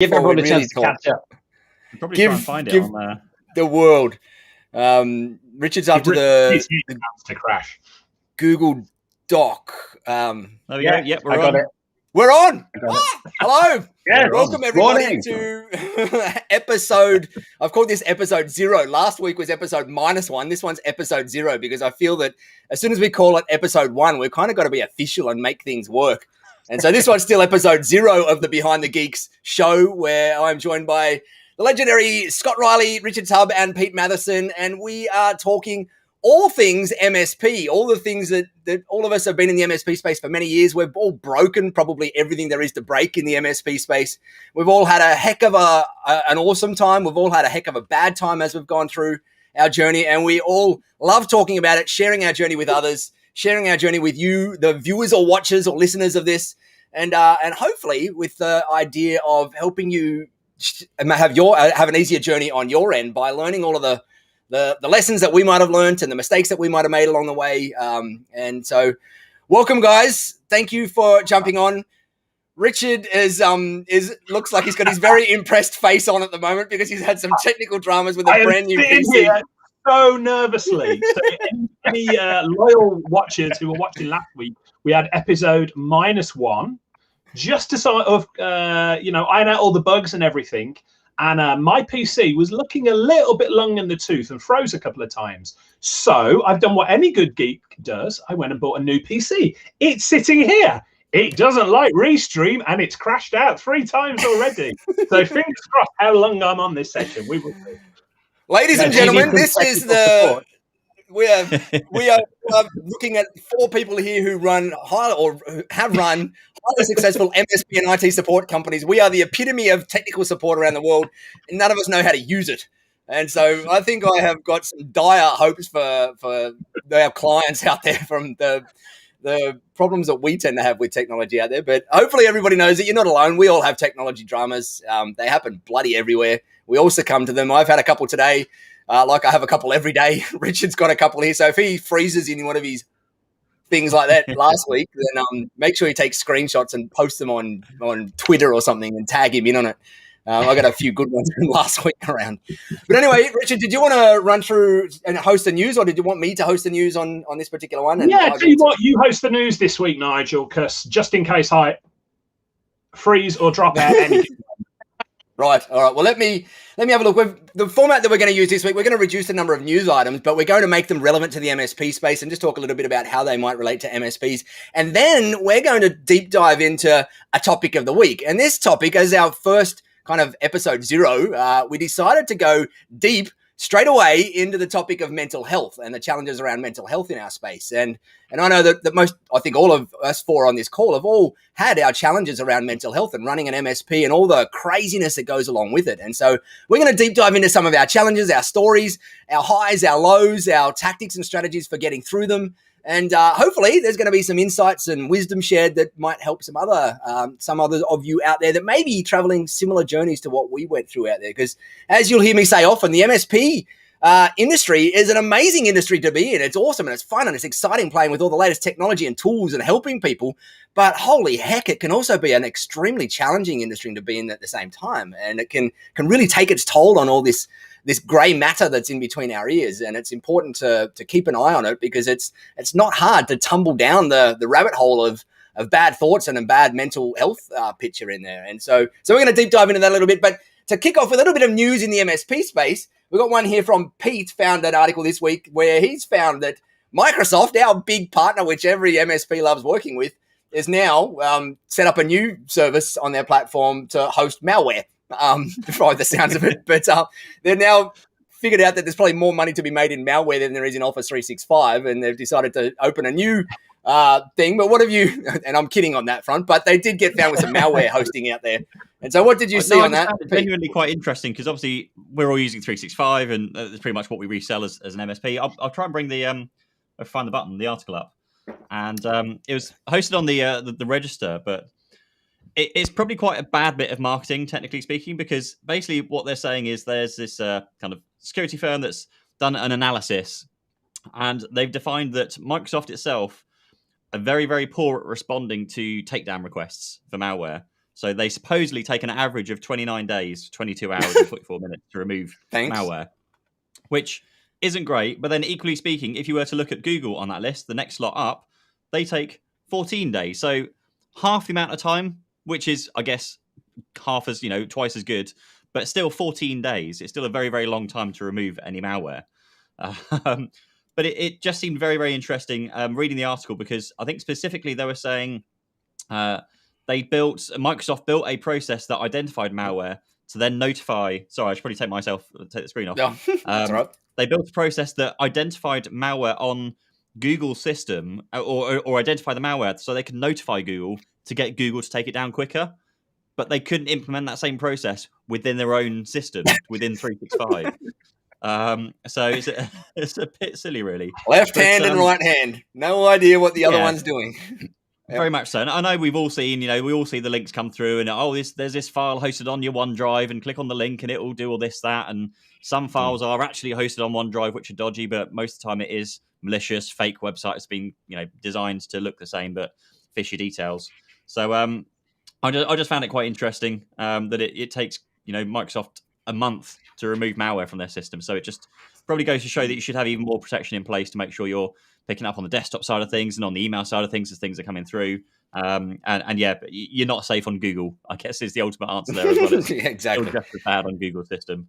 Give everyone a chance to catch up. We'll probably try and find it on the world. Richard's after the to crash. Google Doc. There we go. Yep, we're on. We're on. Hello. Yes. Welcome everybody to episode. I've called this episode 0. Last week was episode -1. This one's episode 0 because I feel that as soon as we call it episode 1, we've kind of got to be official and make things work. And so this one's still episode 0 of the Behind the Geeks show, where I'm joined by the legendary Scott Riley, Richard Tubb, and Pete Matheson, and we are talking all things MSP, all the things that all of us have been in the MSP space for many years. We've all broken probably everything there is to break in the MSP space. We've all had a heck of an awesome time. We've all had a heck of a bad time as we've gone through our journey, and we all love talking about it, sharing our journey with others, sharing our journey with you, the viewers or watchers or listeners of this, and hopefully with the idea of helping you have an easier journey on your end by learning all of the lessons that we might have learned and the mistakes that we might have made along the way. And so welcome, guys. Thank you for jumping on. Richard looks like he's got his very impressed face on at the moment because he's had some technical dramas with a brand new PC. Here so nervously. So any loyal watchers who were watching last week, we had episode -1 just to sort of iron out all the bugs and everything. And my PC was looking a little bit long in the tooth and froze a couple of times. So I've done what any good geek does. I went and bought a new PC. It's sitting here. It doesn't like Restream, and it's crashed out 3 times already. So fingers crossed how long I'm on this session. We will see. Ladies and gentlemen, this is the... We are looking at 4 people here who run have run highly successful MSP and IT support companies. We are the epitome of technical support around the world, and none of us know how to use it. And so I think I have got some dire hopes for our clients out there from the problems that we tend to have with technology out there. But hopefully everybody knows that you're not alone. We all have technology dramas. They happen bloody everywhere. We all succumb to them. I've had a couple today. Like I have a couple every day. Richard's got a couple here. So if he freezes in one of his things like that last week, then make sure he takes screenshots and posts them on Twitter or something and tag him in on it. I got a few good ones from last week around. But anyway, Richard, did you want to run through and host the news, or did you want me to host the news on this particular one? And tell you what, you host the news this week, Nigel, because just in case I freeze or drop out anything. Right. All right. Well, let me have a look. The format that we're going to use this week, we're going to reduce the number of news items, but we're going to make them relevant to the MSP space and just talk a little bit about how they might relate to MSPs. And then we're going to deep dive into a topic of the week. And this topic, as our first kind of episode 0, we decided to go deep straight away into the topic of mental health and the challenges around mental health in our space. And I know that I think all of us 4 on this call have all had our challenges around mental health and running an MSP and all the craziness that goes along with it. And so we're going to deep dive into some of our challenges, our stories, our highs, our lows, our tactics and strategies for getting through them. And hopefully there's going to be some insights and wisdom shared that might help some others of you out there that may be traveling similar journeys to what we went through out there. Because as you'll hear me say often, the MSP industry is an amazing industry to be in. It's awesome and it's fun and it's exciting playing with all the latest technology and tools and helping people. But holy heck, it can also be an extremely challenging industry to be in at the same time. And it can really take its toll on all this grey matter that's in between our ears. And it's important to keep an eye on it because it's not hard to tumble down the rabbit hole of bad thoughts and a bad mental health picture in there. And so we're going to deep dive into that a little bit. But to kick off with a little bit of news in the MSP space, we've got one here from Pete, found an article this week where he's found that Microsoft, our big partner, which every MSP loves working with, is now set up a new service on their platform to host malware. By the sounds of it, but they're now figured out that there's probably more money to be made in malware than there is in Office 365, and they've decided to open a new thing. But what have you? And I'm kidding on that front, but they did get found with some malware hosting out there. And so, what did you see on that? It's genuinely quite interesting because obviously we're all using 365, and it's pretty much what we resell as an MSP. I'll try and bring I'll find the article up, and it was hosted on the register, but. It's probably quite a bad bit of marketing, technically speaking, because basically what they're saying is there's this kind of security firm that's done an analysis, and they've defined that Microsoft itself are very, very poor at responding to takedown requests for malware. So they supposedly take an average of 29 days, 22 hours, and 44 minutes to remove malware, which isn't great. But then, equally speaking, if you were to look at Google on that list, the next slot up, they take 14 days. So half the amount of time, which is, I guess, half as, twice as good, but still 14 days. It's still a very, very long time to remove any malware. But it just seemed very, very interesting reading the article, because I think specifically they were saying Microsoft built a process that identified malware to then notify. Sorry, I should probably take the screen off. No, that's all right. They built a process that identified malware on Google's system, or identify the malware so they could notify Google to get Google to take it down quicker. But they couldn't implement that same process within their own system, within 365. So it's a bit silly, really. Left hand and right hand. No idea what the other one's doing. Very much so. And I know we've all seen, we all see the links come through, and there's this file hosted on your OneDrive, and click on the link and it will do all this, that. And some files are actually hosted on OneDrive, which are dodgy, but most of the time it is malicious, fake websites being, designed to look the same, but fishy details. So I just found it quite interesting that it takes, Microsoft a month to remove malware from their system. So it just probably goes to show that you should have even more protection in place to make sure you're picking up on the desktop side of things and on the email side of things as things are coming through. And you're not safe on Google, I guess, is the ultimate answer there as well. It's exactly. Still just as bad on Google's system.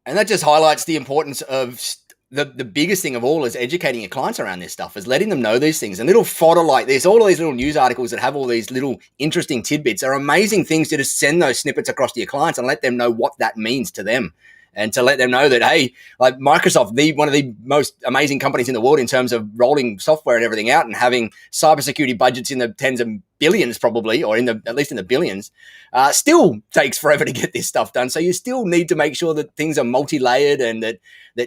And that just highlights the importance of the biggest thing of all is educating your clients around this stuff, is letting them know these things. And little fodder like this, all of these little news articles that have all these little interesting tidbits are amazing things to just send those snippets across to your clients and let them know what that means to them. And to let them know that, hey, like Microsoft, one of the most amazing companies in the world in terms of rolling software and everything out and having cybersecurity budgets in the tens of billions probably, or at least in the billions, still takes forever to get this stuff done. So you still need to make sure that things are multi-layered and that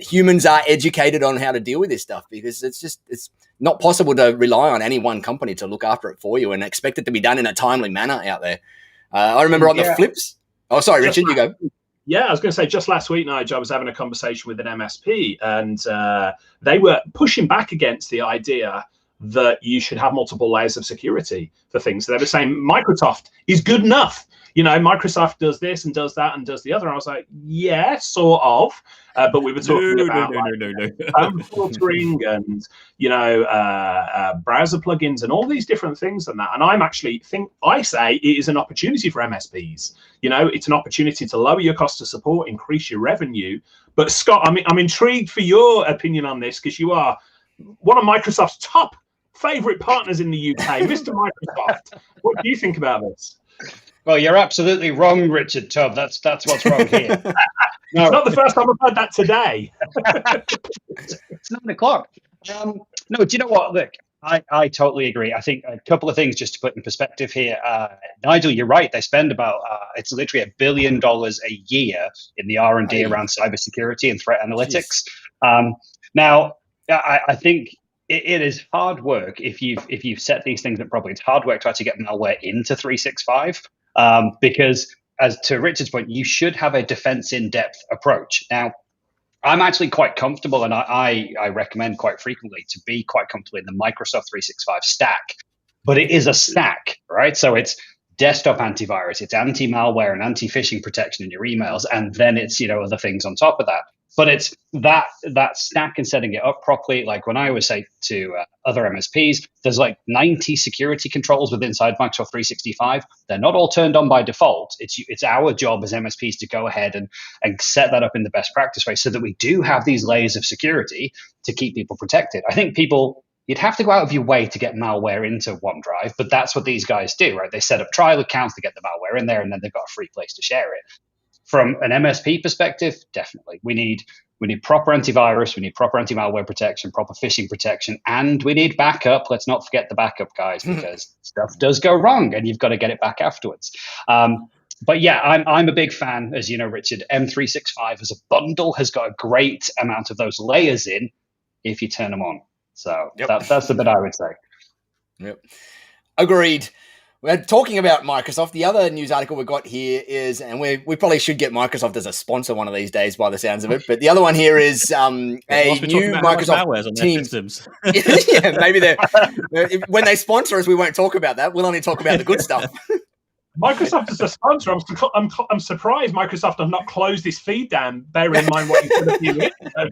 humans are educated on how to deal with this stuff, because it's not possible to rely on any one company to look after it for you and expect it to be done in a timely manner out there. I remember on the flips. Oh, sorry, Richard, you go. Yeah, I was going to say, just last week, Nigel, I was having a conversation with an MSP, and they were pushing back against the idea that you should have multiple layers of security for things. So they were saying Microsoft is good enough. Microsoft does this and does that and does the other. And I was like, yeah, sort of. But we were talking about home filtering and, browser plugins and all these different things and that. And I say it is an opportunity for MSPs. It's an opportunity to lower your cost of support, increase your revenue. But Scott, I'm intrigued for your opinion on this, because you are one of Microsoft's top favorite partners in the UK, Mr. Microsoft. What do you think about this? Well, you're absolutely wrong, Richard Tubb. That's what's wrong here. No. It's not the first time I've heard that today. It's 9 o'clock. No, do you know what? Look, I totally agree. I think a couple of things just to put in perspective here. Nigel, you're right. They spend about, it's literally $1 billion a year in the R&D around cybersecurity and threat analytics. Now, I think it is hard work if you've set these things up properly. It's hard work to actually get malware into 365. Because, as to Richard's point, you should have a defense in-depth approach. Now, I'm actually quite comfortable, and I recommend quite frequently to be quite comfortable in the Microsoft 365 stack. But it is a stack, right? So it's desktop antivirus, it's anti-malware and anti-phishing protection in your emails, and then it's other things on top of that. But it's that stack and setting it up properly. Like when I always say to other MSPs, there's like 90 security controls within Microsoft 365. They're not all turned on by default. It's our job as MSPs to go ahead and set that up in the best practice way so that we do have these layers of security to keep people protected. I think you'd have to go out of your way to get malware into OneDrive, but that's what these guys do, right? They set up trial accounts to get the malware in there, and then they've got a free place to share it. From an MSP perspective, definitely. We need proper antivirus, we need proper anti-malware protection, proper phishing protection, and we need backup. Let's not forget the backup, guys, because stuff does go wrong and you've got to get it back afterwards. But yeah, I'm a big fan, as you know, Richard. M365 as a bundle has got a great amount of those layers in if you turn them on. So that's the bit I would say. Yep. Agreed. We're talking about Microsoft. The other news article we got here is, and we probably should get Microsoft as a sponsor one of these days by the sounds of it, but the other one here is a new Microsoft Teams. Yeah, maybe when they sponsor us, we won't talk about that. We'll only talk about the good stuff. Microsoft is a sponsor. I'm surprised Microsoft have not closed this feed down, bearing in mind what you said a few minutes ago.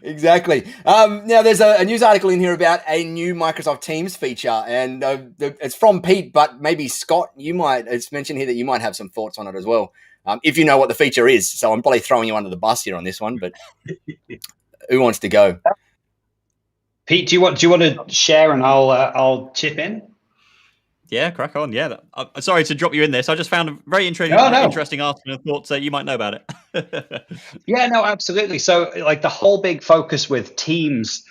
Exactly. Now, there's a news article in here about a new Microsoft Teams feature, and it's from Pete, but maybe Scott, it's mentioned here that you might have some thoughts on it as well, if you know what the feature is. So I'm probably throwing you under the bus here on this one, but who wants to go? Pete, do you want to share, and I'll chip in? Yeah, crack on. Yeah, sorry to drop you in this. I just found a very interesting article and thought you might know about it. Yeah, no, absolutely. So, like, the whole big focus with Teams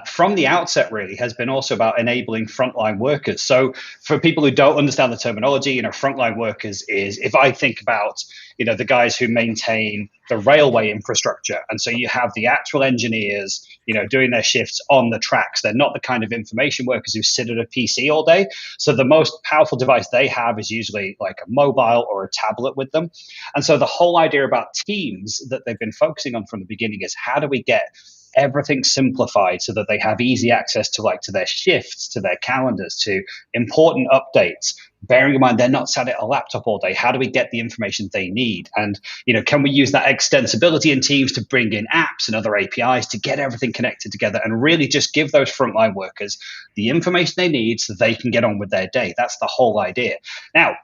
from the outset really has been also about enabling frontline workers. So, for people who don't understand the terminology, frontline workers is, if I think about, the guys who maintain the railway infrastructure, and so you have the actual engineers, doing their shifts on the tracks. They're not the kind of information workers who sit at a PC all day. So the most powerful device they have is usually like a mobile or a tablet with them. And so the whole idea about Teams that they've been focusing on from the beginning is, how do we get everything simplified so that they have easy access to their shifts, to their calendars, to important updates, bearing in mind they're not sat at a laptop all day. How do we get the information they need? And, can we use that extensibility in Teams to bring in apps and other APIs to get everything connected together and really just give those frontline workers the information they need so they can get on with their day? That's the whole idea. Now,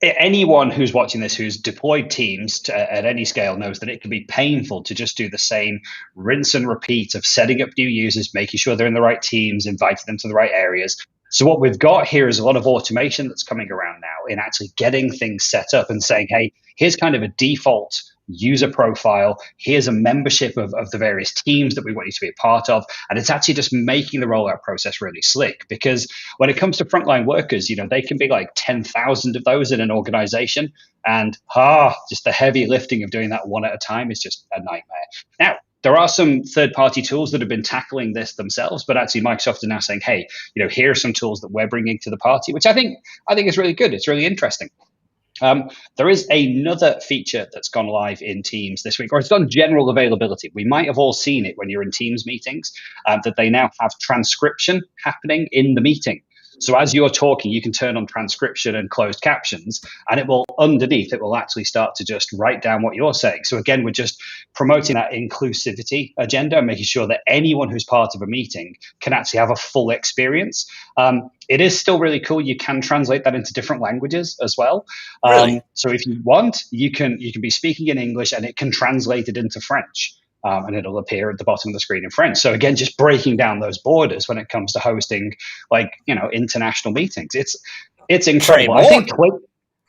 anyone who's watching this who's deployed Teams at any scale knows that it can be painful to just do the same rinse and repeat of setting up new users, making sure they're in the right teams, inviting them to the right areas. So what we've got here is a lot of automation that's coming around now in actually getting things set up and saying, hey, here's kind of a default user profile. Here's a membership of the various teams that we want you to be a part of. And it's actually just making the rollout process really slick, because when it comes to frontline workers, they can be like 10,000 of those in an organization. And just the heavy lifting of doing that one at a time is just a nightmare. Now, there are some third-party tools that have been tackling this themselves, but actually Microsoft are now saying, hey, here are some tools that we're bringing to the party, which I think is really good. It's really interesting. There is another feature that's gone live in Teams this week, or it's gone general availability. We might have all seen it when you're in Teams meetings, that they now have transcription happening in the meeting. So as you're talking, you can turn on transcription and closed captions, and it will actually start to just write down what you're saying. So again, we're just promoting that inclusivity agenda, making sure that anyone who's part of a meeting can actually have a full experience. It is still really cool. You can translate that into different languages as well. Really? So if you want, you can be speaking in English and it can translate it into French. And it'll appear at the bottom of the screen in French. So again, just breaking down those borders when it comes to hosting, international meetings. It's incredible. I think.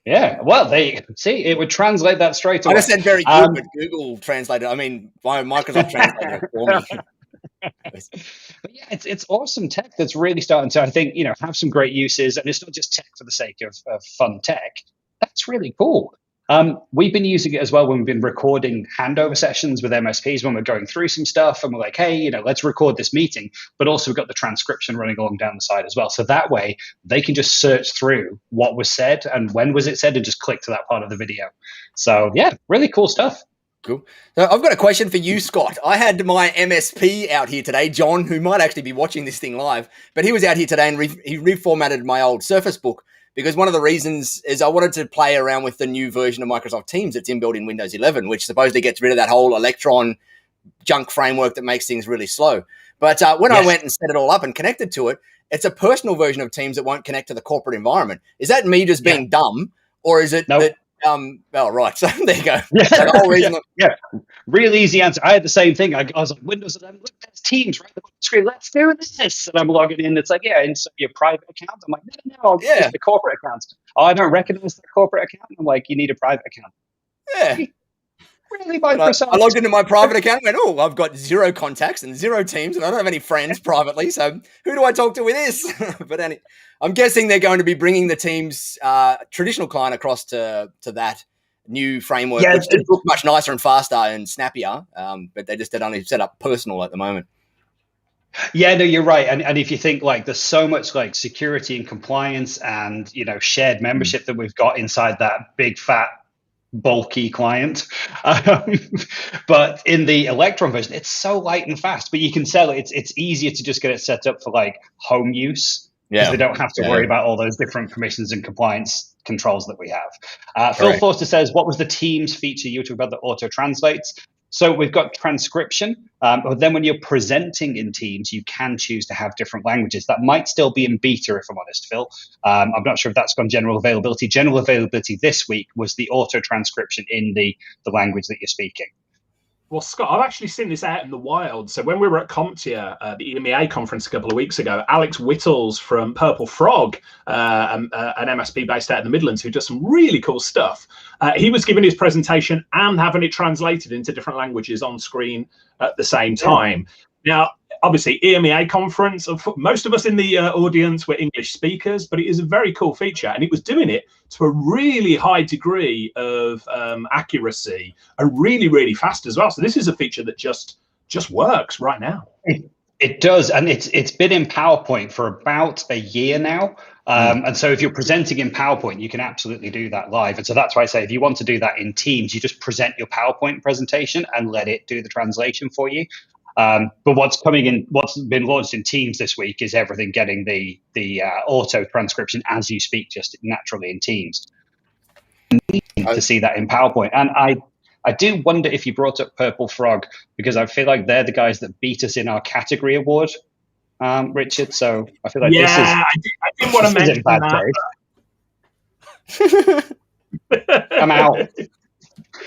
Yeah, well, it would translate that straight away. I just said very good, but Google translated. I mean, Microsoft translated it for me. But yeah, it's awesome tech that's really starting to, I think, have some great uses, and it's not just tech for the sake of fun tech. That's really cool. We've been using it as well when we've been recording handover sessions with MSPs, when we're going through some stuff and we're like, hey, let's record this meeting, but also we've got the transcription running along down the side as well. So that way they can just search through what was said and when was it said and just click to that part of the video. So yeah, really cool stuff. Cool. So I've got a question for you, Scott. I had my MSP out here today, John, who might actually be watching this thing live, but he was out here today and he reformatted my old Surface Book. Because one of the reasons is I wanted to play around with the new version of Microsoft Teams that's inbuilt in Windows 11, which supposedly gets rid of that whole Electron junk framework that makes things really slow. But when I went and set it all up and connected to it, it's a personal version of Teams that won't connect to the corporate environment. Is that me just being dumb, or is it that? Right. So there you go. Yeah. So the whole reason. Real easy answer. I had the same thing. I was like, Windows 11, look, that's Teams right on the screen. Let's do this. And I'm logging in. It's like, insert your private account. I'm like, no, I'll use the corporate account. Oh, I don't recognize the corporate account. I'm like, you need a private account. Yeah. Really, Microsoft? I logged into my private account and went, I've got 0 contacts and 0 teams, and I don't have any friends privately. So who do I talk to with this? But I'm guessing they're going to be bringing the Teams traditional client across to that new framework, which does look much nicer and faster and snappier. But they just only set up personal at the moment. Yeah, no, you're right. And if you think there's so much security and compliance and shared membership that we've got inside that big fat bulky client, but in the Electron version, it's so light and fast. But you can sell it. It's easier to just get it set up for home use because they don't have to worry about all those different permissions and compliance controls that we have. Phil Forster says, what was the Teams feature you were talking about that auto translates? So we've got transcription, but then when you're presenting in Teams, you can choose to have different languages. That might still be in beta, if I'm honest, Phil. I'm not sure if that's gone general availability. General availability this week was the auto transcription in the language that you're speaking. Well, Scott, I've actually seen this out in the wild. So when we were at CompTIA, the EMEA conference a couple of weeks ago, Alex Whittles from Purple Frog, an MSP based out in the Midlands, who does some really cool stuff, he was giving his presentation and having it translated into different languages on screen at the same time. Now, obviously, EMEA conference, most of us in the audience were English speakers, but it is a very cool feature. And it was doing it to a really high degree of accuracy and really, really fast as well. So this is a feature that just works right now. It does. And it's been in PowerPoint for about a year now. And so if you're presenting in PowerPoint, you can absolutely do that live. And so that's why I say if you want to do that in Teams, you just present your PowerPoint presentation and let it do the translation for you. But what's been launched in Teams this week is everything getting the auto transcription as you speak, just naturally in Teams. To see that in PowerPoint, and I do wonder if you brought up Purple Frog, because I feel like they're the guys that beat us in our category award, Richard. So I feel like I didn't want to mention that. I'm out.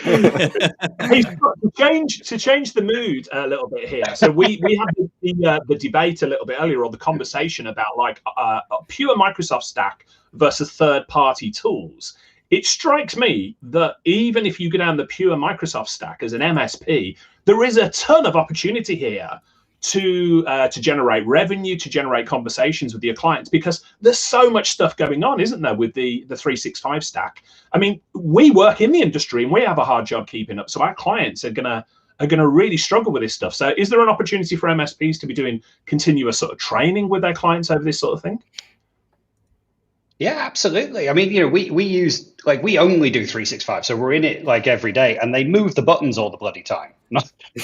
to change the mood a little bit here. So we had the debate a little bit earlier, or the conversation about like a pure Microsoft stack versus third-party tools. It strikes me that even if you go down the pure Microsoft stack as an MSP, there is a ton of opportunity here to generate revenue, to generate conversations with your clients, because there's so much stuff going on, isn't there, with the 365 stack? I mean, we work in the industry and we have a hard job keeping up, so our clients are gonna really struggle with this stuff. So is there an opportunity for MSPs to be doing continuous sort of training with their clients over this sort of thing? Yeah, absolutely. I mean, we use, like, we only do 365, so we're in it like every day, and they move the buttons all the bloody time,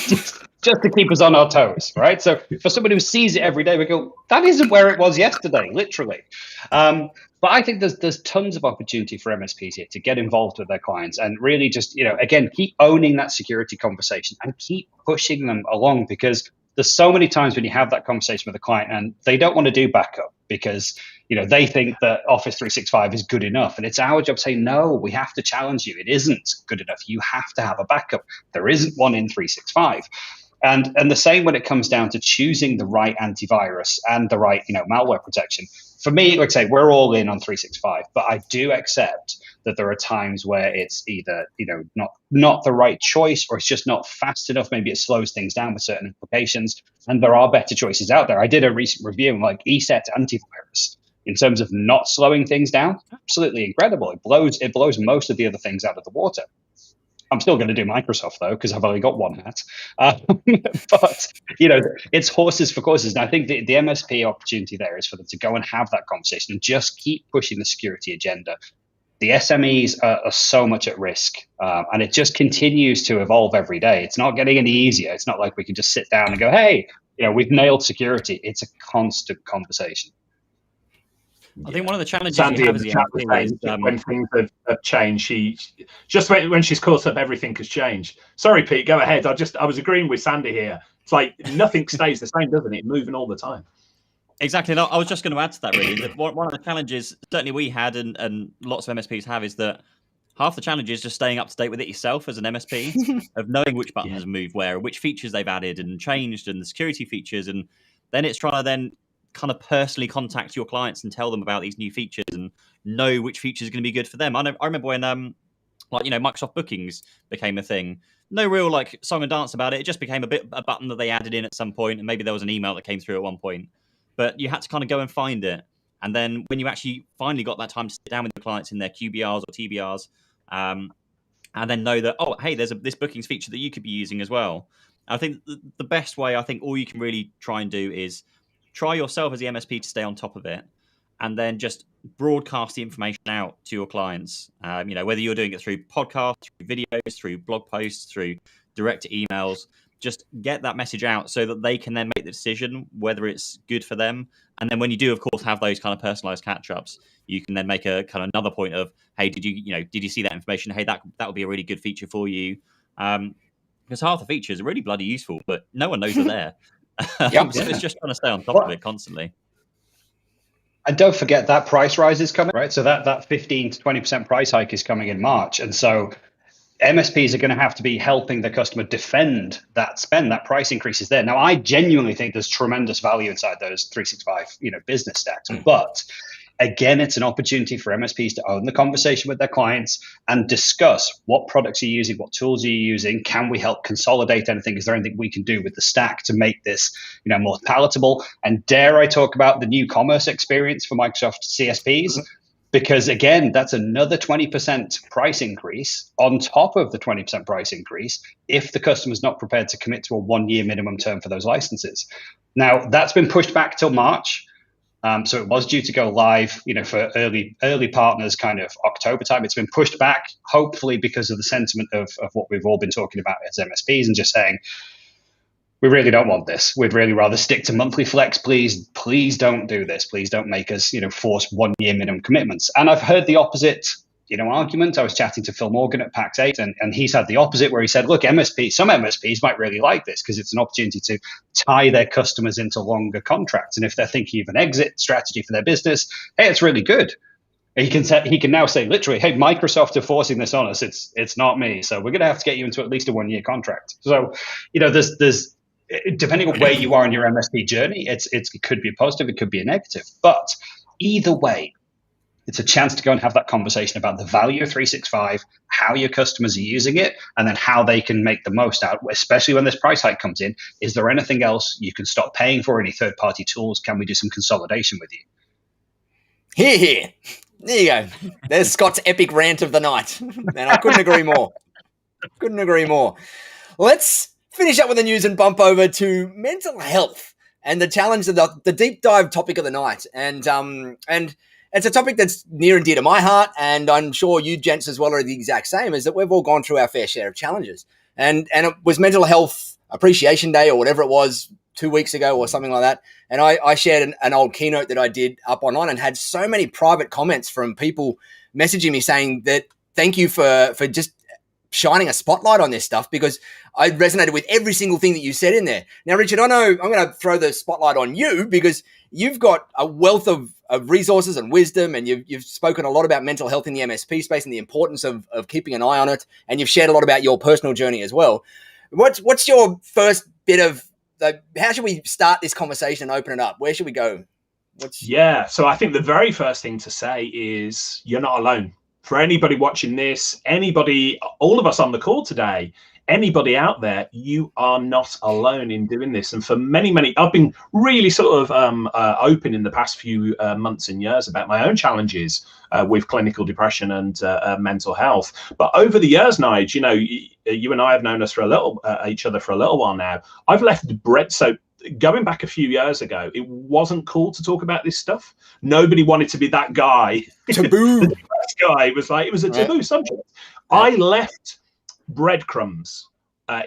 just to keep us on our toes, right? So for somebody who sees it every day, we go, that isn't where it was yesterday, literally. But I think there's tons of opportunity for MSPs here to get involved with their clients and really just, again, keep owning that security conversation and keep pushing them along, because there's so many times when you have that conversation with a client and they don't want to do backup because they think that Office 365 is good enough. And it's our job to say, no, we have to challenge you. It isn't good enough. You have to have a backup. There isn't one in 365. And the same when it comes down to choosing the right antivirus and the right, malware protection. For me, like I say, we're all in on 365, but I do accept that there are times where it's either, not the right choice, or it's just not fast enough. Maybe it slows things down with certain applications, and there are better choices out there. I did a recent review on like ESET antivirus in terms of not slowing things down. Absolutely incredible. It blows most of the other things out of the water. I'm still going to do Microsoft though, because I've only got one hat. But it's horses for courses. And I think the MSP opportunity there is for them to go and have that conversation and just keep pushing the security agenda. The SMEs are so much at risk, and it just continues to evolve every day. It's not getting any easier. It's not like we can just sit down and go, hey, we've nailed security. It's a constant conversation. I think one of the challenges Sandy you have as the MSP is when things have changed, when she's caught up, everything has changed. Sorry, Pete, go ahead. I was agreeing with Sandy here. It's like nothing stays the same, doesn't it? Moving all the time. Exactly. And I was just going to add to that, really. That one of the challenges certainly we had and lots of MSPs have is that half the challenge is just staying up to date with it yourself as an MSP, of knowing which buttons move where, which features they've added and changed, and the security features. And then it's trying to then kind of personally contact your clients and tell them about these new features and know which features are going to be good for them. I remember when Microsoft Bookings became a thing. No real like song and dance about it. It just became a button that they added in at some point, and maybe there was an email that came through at one point. But you had to kind of go and find it. And then when you actually finally got that time to sit down with the clients in their QBRs or TBRs, and then know that, oh, hey, there's this bookings feature that you could be using as well. I think the best way, all you can really try and do is try yourself as the MSP to stay on top of it, and then just broadcast the information out to your clients. Whether you're doing it through podcasts, through videos, through blog posts, through direct emails, just get that message out so that they can then make the decision whether it's good for them. And then when you do, of course, have those kind of personalized catch-ups, you can then make a kind of another point of, hey, did you see that information? Hey, that would be a really good feature for you. Because half the features are really bloody useful, but no one knows they're there. So it's just trying to stay on top of it constantly. And don't forget that price rise is coming, right? So that 15 to 20% price hike is coming in March. And so MSPs are going to have to be helping the customer defend that spend. That price increase is there. Now, I genuinely think there's tremendous value inside those 365, business stacks. But again, it's an opportunity for MSPs to own the conversation with their clients and discuss what products are you using, what tools are you using, can we help consolidate anything? Is there anything we can do with the stack to make this, more palatable? And dare I talk about the new commerce experience for Microsoft CSPs? Because again, that's another 20% price increase on top of the 20% price increase if the customer's not prepared to commit to a 1-year minimum term for those licenses. Now, that's been pushed back till March. So it was due to go live, for early partners kind of October time. It's been pushed back, hopefully because of the sentiment of what we've all been talking about as MSPs and just saying, we really don't want this. We'd really rather stick to monthly flex. Please don't do this. Please don't make us, force 1-year minimum commitments. And I've heard the opposite, argument. I was chatting to Phil Morgan at PAX 8, and he's had the opposite where he said, look, some MSPs might really like this because it's an opportunity to tie their customers into longer contracts. And if they're thinking of an exit strategy for their business, hey, it's really good. He can now say literally, hey, Microsoft are forcing this on us. It's not me. So we're going to have to get you into at least a 1-year contract. So, there's depending on where you are in your MSP journey, it could be a positive, it could be a negative. But either way, it's a chance to go and have that conversation about the value of 365, how your customers are using it, and then how they can make the most out, especially when this price hike comes in. Is there anything else you can stop paying for? Any third-party tools? Can we do some consolidation with you? Here. There you go. There's Scott's epic rant of the night. And I couldn't agree more. Let's finish up with the news and bump over to mental health and the challenge of the deep dive topic of the night. And it's a topic that's near and dear to my heart, and I'm sure you gents as well are the exact same, is that we've all gone through our fair share of challenges. And it was Mental Health Appreciation Day or whatever it was 2 weeks ago or something like that. And I shared an old keynote that I did up online and had so many private comments from people messaging me saying that thank you for just shining a spotlight on this stuff, because I resonated with every single thing that you said in there. Now, Richard, I know I'm going to throw the spotlight on you because you've got a wealth of resources and wisdom, and you've spoken a lot about mental health in the MSP space and the importance of keeping an eye on it, and you've shared a lot about your personal journey as well. What's your first bit of how should we start this conversation and open it up? Where should we go? So I think the very first thing to say is you're not alone. For anybody watching this, all of us on the call today, anybody out there, you are not alone in doing this. And for many, I've been really sort of open in the past few months and years about my own challenges with clinical depression and mental health. But over the years, Nigel, you and I have known each other for a little while now. I've left bread. So going back a few years ago, it wasn't cool to talk about this stuff. Nobody wanted to be that guy. Taboo. It was a taboo subject. I left breadcrumbs,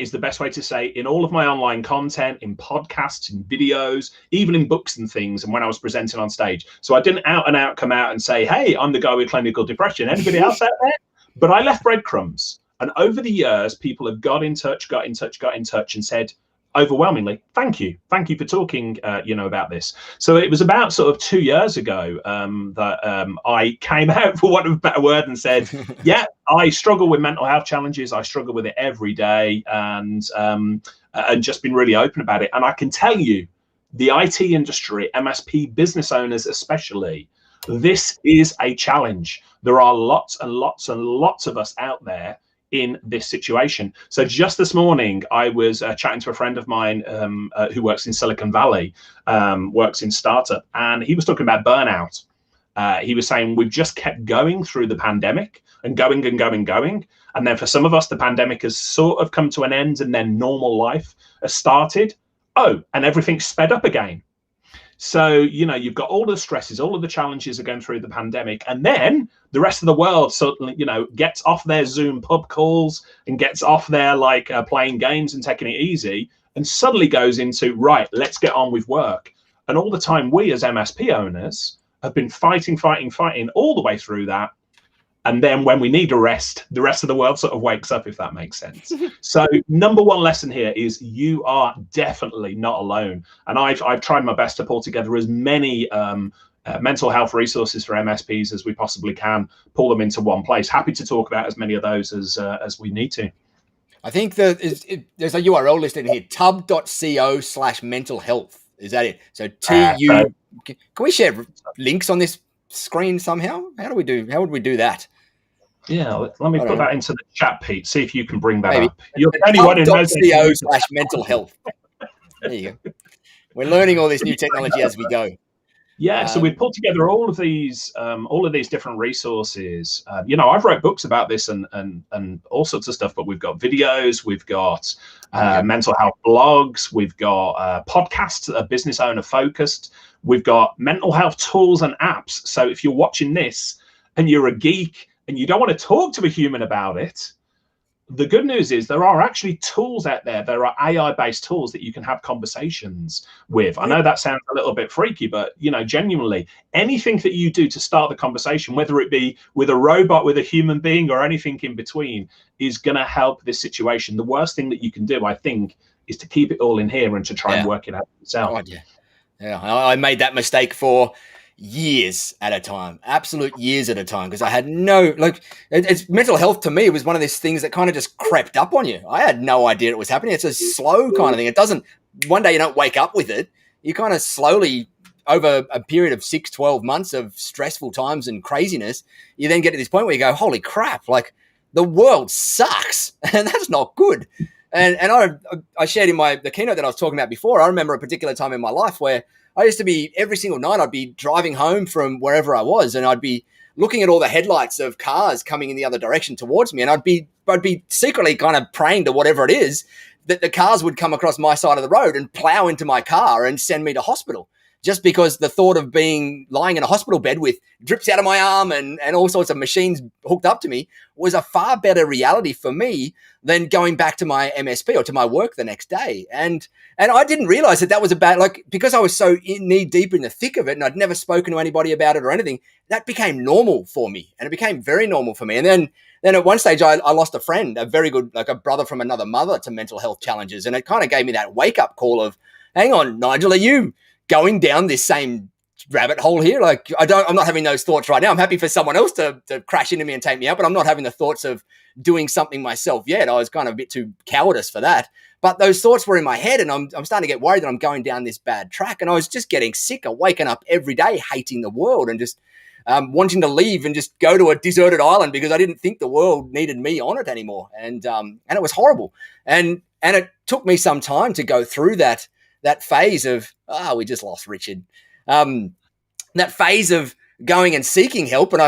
is the best way to say, in all of my online content, in podcasts, in videos, even in books and things, and when I was presenting on stage. So I didn't out and out come out and say, hey, I'm the guy with clinical depression. Anybody else out there? But I left breadcrumbs. And over the years, people have got in touch and said, overwhelmingly, thank you for talking about this. So it was about sort of 2 years ago that I came out, for want of a better word, and said, yeah, I struggle with mental health challenges. I struggle with it every day, and just been really open about it. And I can tell you, the IT industry, MSP business owners especially, this is a challenge. There are lots and lots and lots of us out there in this situation. So just this morning, I was chatting to a friend of mine who works in Silicon Valley, works in startup, and he was talking about burnout. He was saying we've just kept going through the pandemic and going. And then for some of us, the pandemic has sort of come to an end, and then normal life has started. Oh, and everything's sped up again. So, you've got all the stresses, all of the challenges are going through the pandemic. And then the rest of the world suddenly, gets off their Zoom pub calls and gets off their playing games and taking it easy, and suddenly goes into, right, let's get on with work. And all the time we as MSP owners have been fighting all the way through that. And then when we need a rest, the rest of the world sort of wakes up, if that makes sense. So number one lesson here is you are definitely not alone. And I've tried my best to pull together as many mental health resources for MSPs as we possibly can, pull them into one place. Happy to talk about as many of those as we need to. I think there's a URL listed here, tub.co/mental health. Is that it? So TU. Can we share links on this screen somehow? How would we do that? Yeah, let me put that into the chat, Pete. See if you can bring that Maybe. up. You're the only one who knows tub.co/mental health. There you go. We're learning all this new technology as we go. Yeah, so we've pulled together all of these different resources. I've wrote books about this and all sorts of stuff, but we've got videos, we've got mental health blogs, we've got podcasts that are business owner focused, we've got mental health tools and apps. So if you're watching this and you're a geek and you don't want to talk to a human about it, the good news is there are actually tools out there. There are AI-based tools that you can have conversations with. I know that sounds a little bit freaky, but genuinely, anything that you do to start the conversation, whether it be with a robot, with a human being, or anything in between, is going to help this situation. The worst thing that you can do, I think, is to keep it all in here and to try and work it out yourself. God, yeah. I made that mistake for years at a time, absolute years at a time, because I had it's mental health to me was one of these things that kind of just crept up on you. I had no idea it was happening. It's a slow kind of thing. It doesn't, one day you don't wake up with it. You kind of slowly, over a period of 6-12 months of stressful times and craziness, you then get to this point where you go, holy crap, the world sucks. And that's not good. And I shared in the keynote that I was talking about before, I remember a particular time in my life where I used to be, every single night, I'd be driving home from wherever I was, and I'd be looking at all the headlights of cars coming in the other direction towards me, and I'd be secretly kind of praying to whatever it is that the cars would come across my side of the road and plow into my car and send me to hospital. Just because the thought of lying in a hospital bed with drips out of my arm and all sorts of machines hooked up to me was a far better reality for me than going back to my MSP or to my work the next day. And I didn't realize that was about, because I was so knee deep in the thick of it and I'd never spoken to anybody about it or anything, that became normal for me. And it became very normal for me. And then at one stage I lost a friend, a very good, a brother from another mother, to mental health challenges. And it kind of gave me that wake up call of, hang on, Nigel, are you going down this same rabbit hole here? I'm not having those thoughts right now. I'm happy for someone else to crash into me and take me out, but I'm not having the thoughts of doing something myself yet. I was kind of a bit too cowardice for that. But those thoughts were in my head, and I'm starting to get worried that I'm going down this bad track. And I was just getting sick of waking up every day hating the world and just wanting to leave and just go to a deserted island because I didn't think the world needed me on it anymore. And it was horrible. And it took me some time to go through that phase of, we just lost Richard. That phase of going and seeking help. And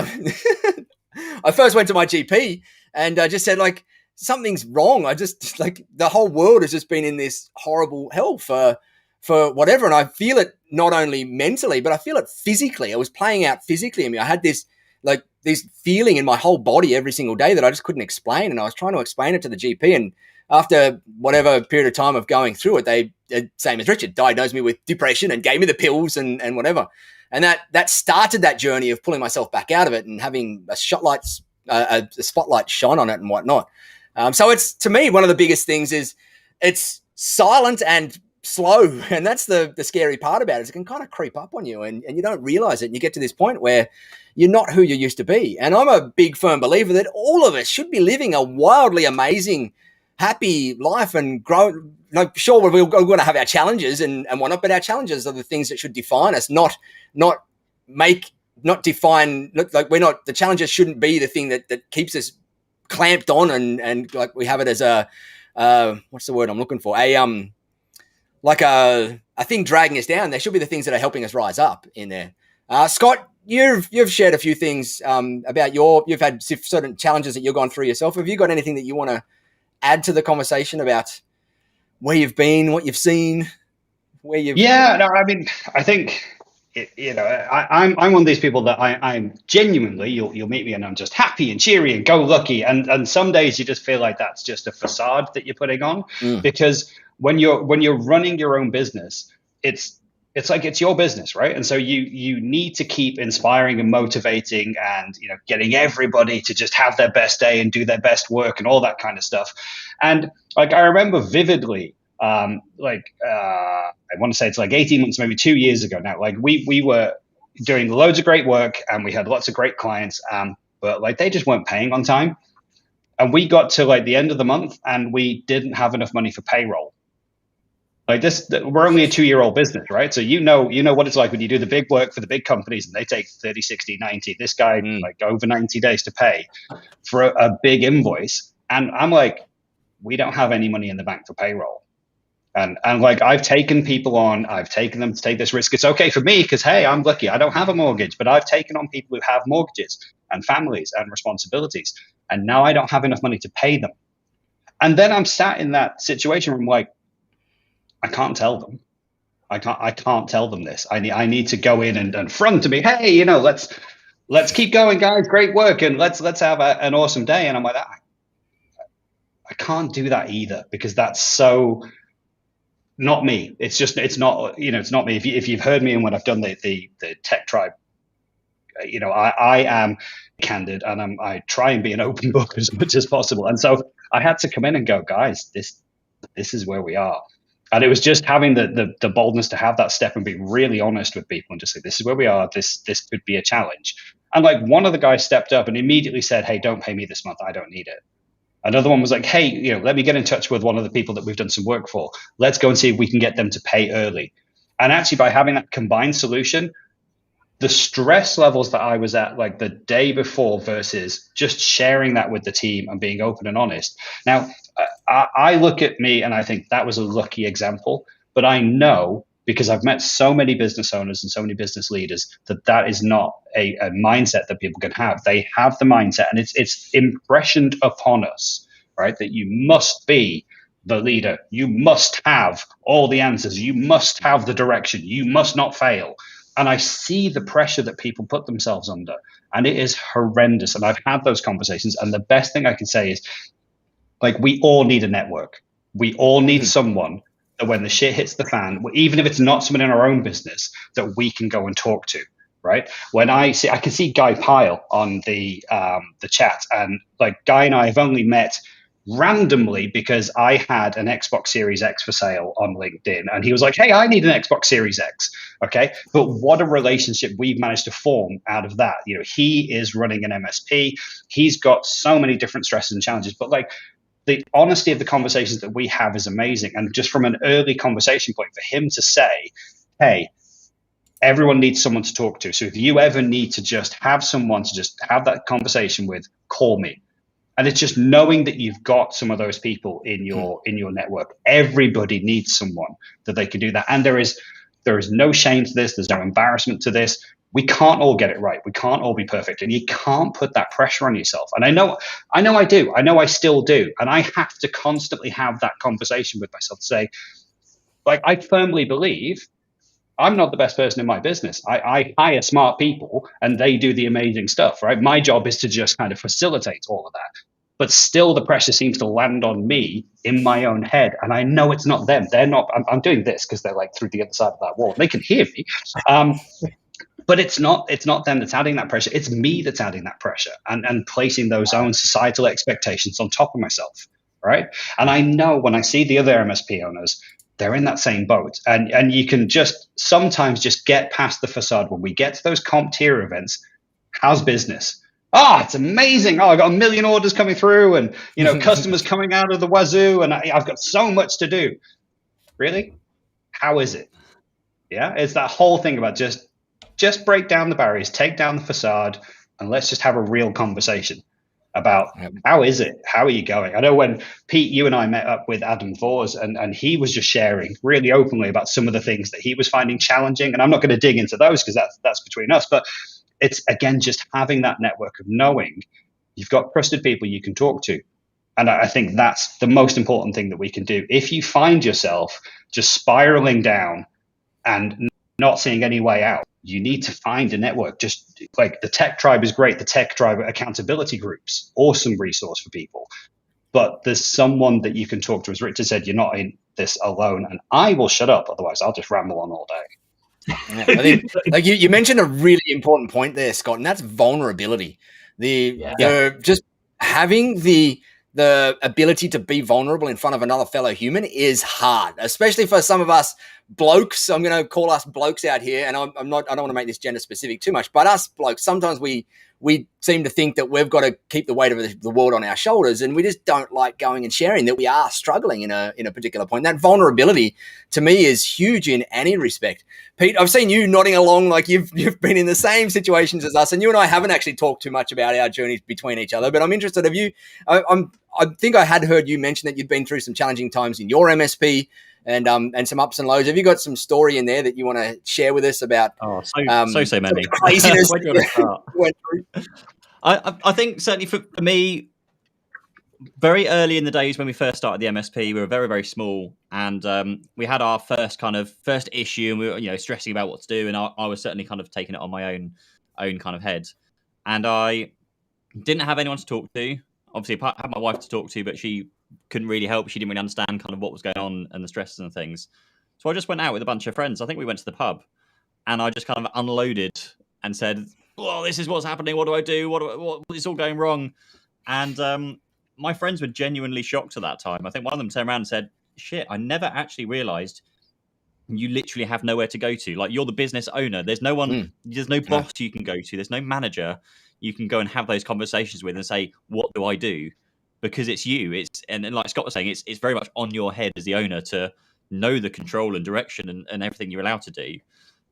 I first went to my GP and I just said, something's wrong. I just, the whole world has just been in this horrible hell for whatever. And I feel it not only mentally, but I feel it physically. It was playing out physically in me. I had this feeling in my whole body every single day that I just couldn't explain. And I was trying to explain it to the GP, and after whatever period of time of going through it, they, same as Richard, diagnosed me with depression and gave me the pills and whatever. And that started that journey of pulling myself back out of it and having a spotlight shone on it and whatnot. So it's, to me, one of the biggest things is it's silent and slow. And that's the scary part about it. It can kind of creep up on you and you don't realize it. And you get to this point where you're not who you used to be. And I'm a big firm believer that all of us should be living a wildly amazing, happy life and grow. Sure, we're going to have our challenges and whatnot, but our challenges are the things that should define us, not define. The challenges shouldn't be the thing that keeps us clamped on and we have it as a what's the word I'm looking for? A thing dragging us down. There should be the things that are helping us rise up in there. Scott, you've shared a few things about you've had certain challenges that you've gone through yourself. Have you got anything that you want to add to the conversation about where you've been, what you've seen? where you've... Yeah, no, I mean, I think, I'm one of these people that I'm genuinely, you'll meet me and I'm just happy and cheery and go lucky. And some days you just feel like that's just a facade that you're putting on, because when you're running your own business, it's like it's your business, right? And so you need to keep inspiring and motivating and getting everybody to just have their best day and do their best work and all that kind of stuff. And like I remember vividly, I want to say it's like 18 months, maybe 2 years ago now. Like we were doing loads of great work and we had lots of great clients, but like they just weren't paying on time. And we got to like the end of the month and we didn't have enough money for payroll. Like this, we're only a 2-year-old business, right? So you know what it's like when you do the big work for the big companies and they take 30, 60, 90. This guy like over 90 days to pay for a big invoice. And I'm like, we don't have any money in the bank for payroll. And like I've taken people on, I've taken them to take this risk. It's okay for me because, hey, I'm lucky. I don't have a mortgage, but I've taken on people who have mortgages and families and responsibilities. And now I don't have enough money to pay them. And then I'm sat in that situation where I'm like, I can't tell them. I can't tell them this. I need to go in and front to me. Hey, let's keep going, guys. Great work, and let's have an awesome day. And I'm like, I can't do that either because that's so not me. It's not me. If you've heard me and when I've done the tech tribe, I am candid and I try and be an open book as much as possible. And so I had to come in and go, guys, this is where we are. And it was just having the boldness to have that step and be really honest with people and just say, this is where we are. This could be a challenge. And like one of the guys stepped up and immediately said, hey, don't pay me this month. I don't need it. Another one was like, hey, let me get in touch with one of the people that we've done some work for. Let's go and see if we can get them to pay early. And actually by having that combined solution, the stress levels that I was at like the day before versus just sharing that with the team and being open and honest. Now, I look at me and I think that was a lucky example, but I know because I've met so many business owners and so many business leaders that is not a mindset that people can have. They have the mindset and it's impressioned upon us, right? That you must be the leader. You must have all the answers. You must have the direction. You must not fail. And I see the pressure that people put themselves under, and it is horrendous. And I've had those conversations. And the best thing I can say is, like, we all need a network. We all need someone that when the shit hits the fan, even if it's not someone in our own business, that we can go and talk to, right? When I can see Guy Pyle on the chat, and like Guy and I have only met randomly because I had an Xbox Series X for sale on LinkedIn and he was like, hey, I need an Xbox Series X. Okay. But what a relationship we've managed to form out of that. He is running an MSP. He's got so many different stresses and challenges, but like the honesty of the conversations that we have is amazing. And just from an early conversation point for him to say, hey, everyone needs someone to talk to. So if you ever need to just have someone to just have that conversation with, call me. And it's just knowing that you've got some of those people in your network. Everybody needs someone that they can do that. And there is no shame to this. There's no embarrassment to this. We can't all get it right. We can't all be perfect. And you can't put that pressure on yourself. And I know I do. I know I still do. And I have to constantly have that conversation with myself to say, like, I firmly believe I'm not the best person in my business. I hire smart people and they do the amazing stuff, right? My job is to just kind of facilitate all of that. But still the pressure seems to land on me in my own head. And I know it's not them. They're not, I'm doing this because they're like through the other side of that wall. They can hear me. But it's not them that's adding that pressure. It's me that's adding that pressure and placing those own societal expectations on top of myself, right? And I know when I see the other MSP owners, they're in that same boat. And you can just sometimes just get past the facade. When we get to those comp tier events, how's business? It's amazing. I've got 1 million orders coming through and, customers coming out of the wazoo and I've got so much to do. Really? How is it? Yeah. It's that whole thing about just break down the barriers, take down the facade, and let's just have a real conversation about how is it? How are you going? I know when Pete, you and I met up with Adam Vors and he was just sharing really openly about some of the things that he was finding challenging. And I'm not going to dig into those because that's between us, but it's, again, just having that network of knowing you've got trusted people you can talk to. And I think that's the most important thing that we can do. If you find yourself just spiraling down and not seeing any way out, you need to find a network. Just like the tech tribe is great. The tech tribe accountability groups, awesome resource for people. But there's someone that you can talk to. As Richard said, you're not in this alone. And I will shut up. Otherwise, I'll just ramble on all day. Yeah, I think, like you mentioned a really important point there, Scott, and that's vulnerability. The just having the ability to be vulnerable in front of another fellow human is hard, especially for some of us blokes. I'm going to call us blokes out here, and I don't want to make this gender specific too much, but us blokes, sometimes we seem to think that we've got to keep the weight of the world on our shoulders, and we just don't like going and sharing that we are struggling in a particular point. That vulnerability to me is huge in any respect. Pete, I've seen you nodding along like you've been in the same situations as us, and you and I haven't actually talked too much about our journeys between each other, but I'm interested. Have you, I think I had heard you mention that you'd been through some challenging times in your MSP and some ups and lows. Have you got some story in there that you want to share with us about? Oh, so many craziness. I think certainly for me, very early in the days when we first started the MSP, we were very, very small, and we had our first issue, and we were stressing about what to do, and I was certainly kind of taking it on my own kind of head, and I didn't have anyone to talk to. Obviously, I had my wife to talk to, but she couldn't really help. She didn't really understand kind of what was going on and the stresses and things. So I just went out with a bunch of friends. I think we went to the pub, and I just kind of unloaded and said, "Oh, this is what's happening. What do I do? What is all going wrong?" And my friends were genuinely shocked at that time. I think one of them turned around and said, "Shit, I never actually realized you literally have nowhere to go to. Like, you're the business owner. There's no one, there's no boss you can go to. There's no manager you can go and have those conversations with and say, what do I do? Because it's you. And like Scott was saying, it's very much on your head as the owner to know the control and direction and everything you're allowed to do."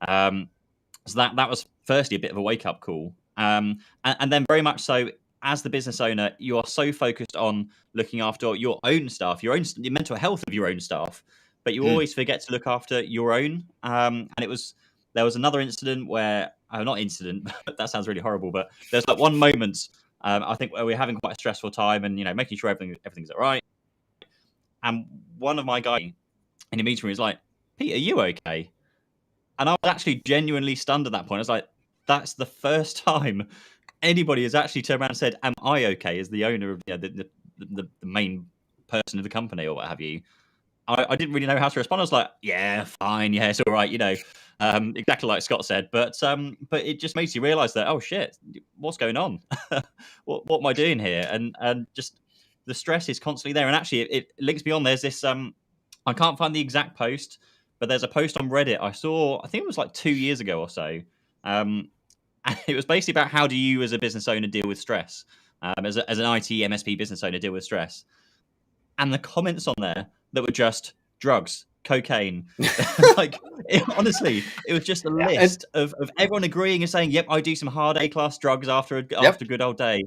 So that was firstly a bit of a wake up call. And then very much so, as the business owner, you are so focused on looking after your own staff, your mental health of your own staff, but you always forget to look after your own. And there was another incident where, not incident, that sounds really horrible, but there's like one moment, I think, where we're having quite a stressful time and, making sure everything's all right. And one of my guys in a meeting room was like, "Pete, are you okay?" And I was actually genuinely stunned at that point. I was like, that's the first time anybody has actually turned around and said, "Am I okay?" as the owner of the main person of the company or what have you. I didn't really know how to respond. I was like, "Yeah, fine. Yeah, it's all right." Exactly like Scott said. But it just makes you realise that, oh shit, what's going on? what am I doing here? And just the stress is constantly there. And actually, it links me on. There's this. I can't find the exact post, but there's a post on Reddit I saw. I think it was like 2 years ago or so. And it was basically about how do you, as a business owner, deal with stress? As an IT MSP business owner, deal with stress. And the comments on there that were just drugs, cocaine. Honestly, it was just a list of everyone agreeing and saying, "Yep, I do some hard A-class drugs after a good old day."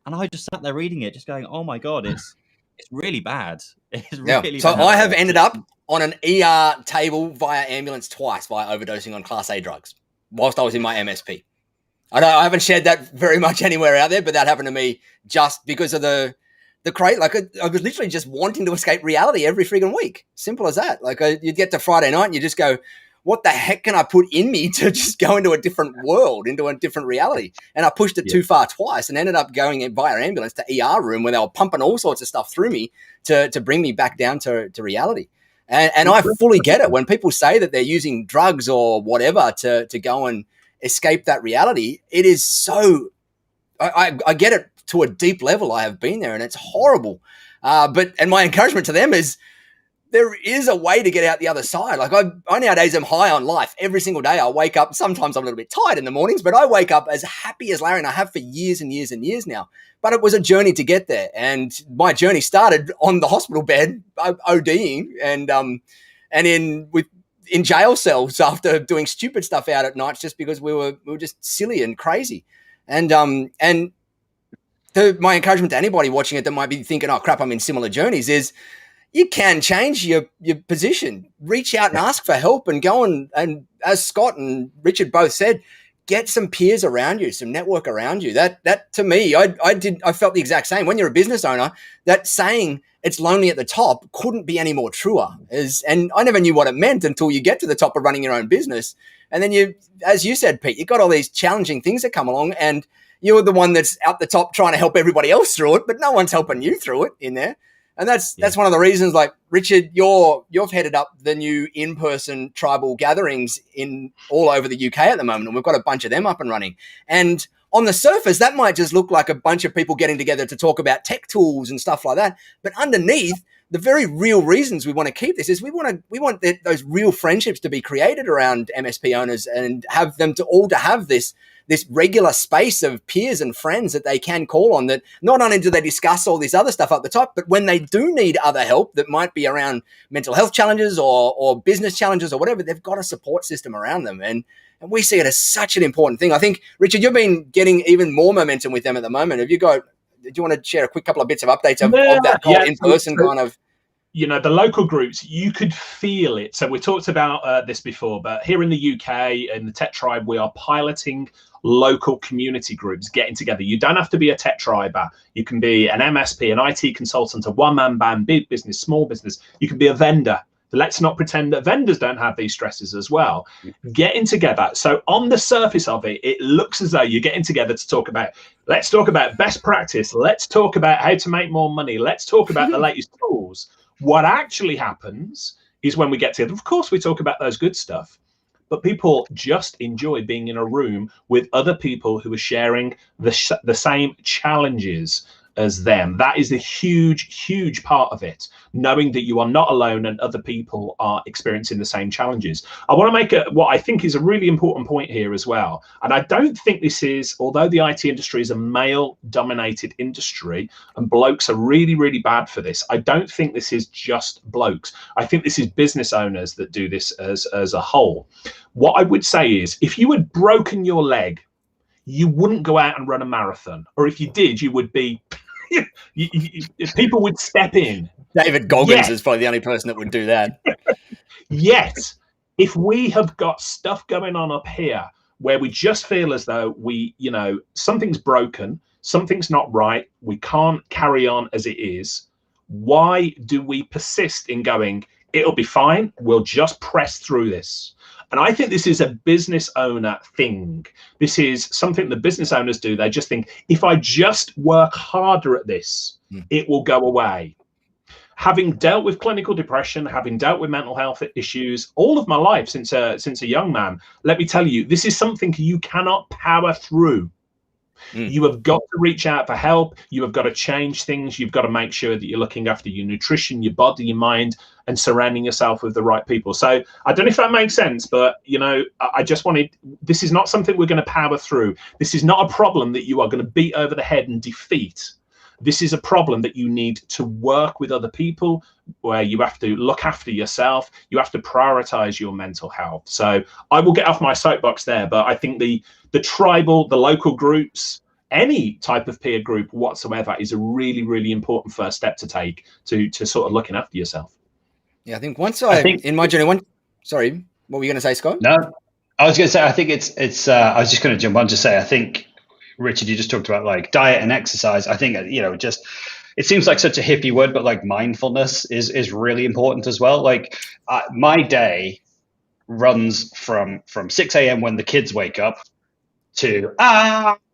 And I just sat there reading it, just going, "Oh my God, it's really bad." It's really so bad. I have ended up on an ER table via ambulance twice via overdosing on Class A drugs whilst I was in my MSP. I haven't shared that very much anywhere out there, but that happened to me just because of the crate. Like, I was literally just wanting to escape reality every friggin' week. Simple as that. Like, you'd get to Friday night and you just go, what the heck can I put in me to just go into a different world, into a different reality? And I pushed it too far twice and ended up going via ambulance to ER room where they were pumping all sorts of stuff through me to bring me back down to reality. And I fully get it. When people say that they're using drugs or whatever to go and escape that reality, it is so, I get it to a deep level. I have been there and it's horrible. And my encouragement to them is there is a way to get out the other side. Like, I nowadays am high on life. Every single day I wake up, sometimes I'm a little bit tired in the mornings, but I wake up as happy as Larry, and I have for years and years and years now. But it was a journey to get there. And my journey started on the hospital bed, ODing and in jail cells after doing stupid stuff out at nights just because we were just silly and crazy. And my encouragement to anybody watching it that might be thinking, "Oh crap, I'm in similar journeys," is you can change your position. Reach out and ask for help and go and as Scott and Richard both said, get some peers around you, some network around you. That to me, I felt the exact same. When you're a business owner, that saying it's lonely at the top couldn't be any more truer. And I never knew what it meant until you get to the top of running your own business. And then you, as you said, Pete, you got all these challenging things that come along, and you're the one that's out the top trying to help everybody else through it, but no one's helping you through it in there. And that's one of the reasons, like, Richard, you've headed up the new in-person tribal gatherings in all over the UK at the moment, and we've got a bunch of them up and running. And on the surface, that might just look like a bunch of people getting together to talk about tech tools and stuff like that. But underneath, the very real reasons we want to keep this is we want those real friendships to be created around MSP owners, and have them to have this regular space of peers and friends that they can call on, that not only do they discuss all this other stuff up the top, but when they do need other help that might be around mental health challenges or business challenges or whatever, they've got a support system around them. And we see it as such an important thing. I think, Richard, you've been getting even more momentum with them at the moment. Do you want to share a quick couple of bits of updates of that whole in-person kind of? You know, the local groups, you could feel it. So we talked about this before, but here in the UK, in the Tech Tribe, we are piloting local community groups getting together. You don't have to be a tech triber. You can be an MSP, an IT consultant, a one-man band, big business, small business. You can be a vendor. Let's not pretend that vendors don't have these stresses as well. Getting together. So on the surface of it, it looks as though you're getting together to talk about, let's talk about best practice. Let's talk about how to make more money. Let's talk about the latest tools. What actually happens is when we get together, of course, we talk about those good stuff, but people just enjoy being in a room with other people who are sharing the same challenges as them. That is a huge, huge part of it, knowing that you are not alone and other people are experiencing the same challenges. I want to make what I think is a really important point here as well. And I don't think this is, although the IT industry is a male-dominated industry and blokes are really, really bad for this, I don't think this is just blokes. I think this is business owners that do this as a whole. What I would say is, if you had broken your leg, you wouldn't go out and run a marathon. Or if you did, you would be... people would step in. David Goggins is probably the only person that would do that. Yet, if we have got stuff going on up here where we just feel as though something's broken, something's not right, we can't carry on as it is, why do we persist in going, it'll be fine, we'll just press through this? And I think this is a business owner thing. This is something that business owners do. They just think, if I just work harder at this, it will go away. Having dealt with clinical depression, having dealt with mental health issues all of my life since a young man, let me tell you, this is something you cannot power through. You have got to reach out for help. You have got to change things. You've got to make sure that you're looking after your nutrition, your body, your mind, and surrounding yourself with the right people. So I don't know if that makes sense, but, I just wanted, this is not something we're going to power through. This is not a problem that you are going to beat over the head and defeat. This is a problem that you need to work with other people, where you have to look after yourself. You have to prioritize your mental health. So I will get off my soapbox there, but I think the tribal, the local groups, any type of peer group whatsoever is a really, really important first step to take to sort of looking after yourself. Yeah, I think in my journey, sorry, what were you going to say, Scott? No, I was going to say, I think it's I was just going to jump on to say, I think, Richard, you just talked about like diet and exercise. I think, just, it seems like such a hippie word, but like mindfulness is really important as well. Like my day runs from 6 a.m. when the kids wake up to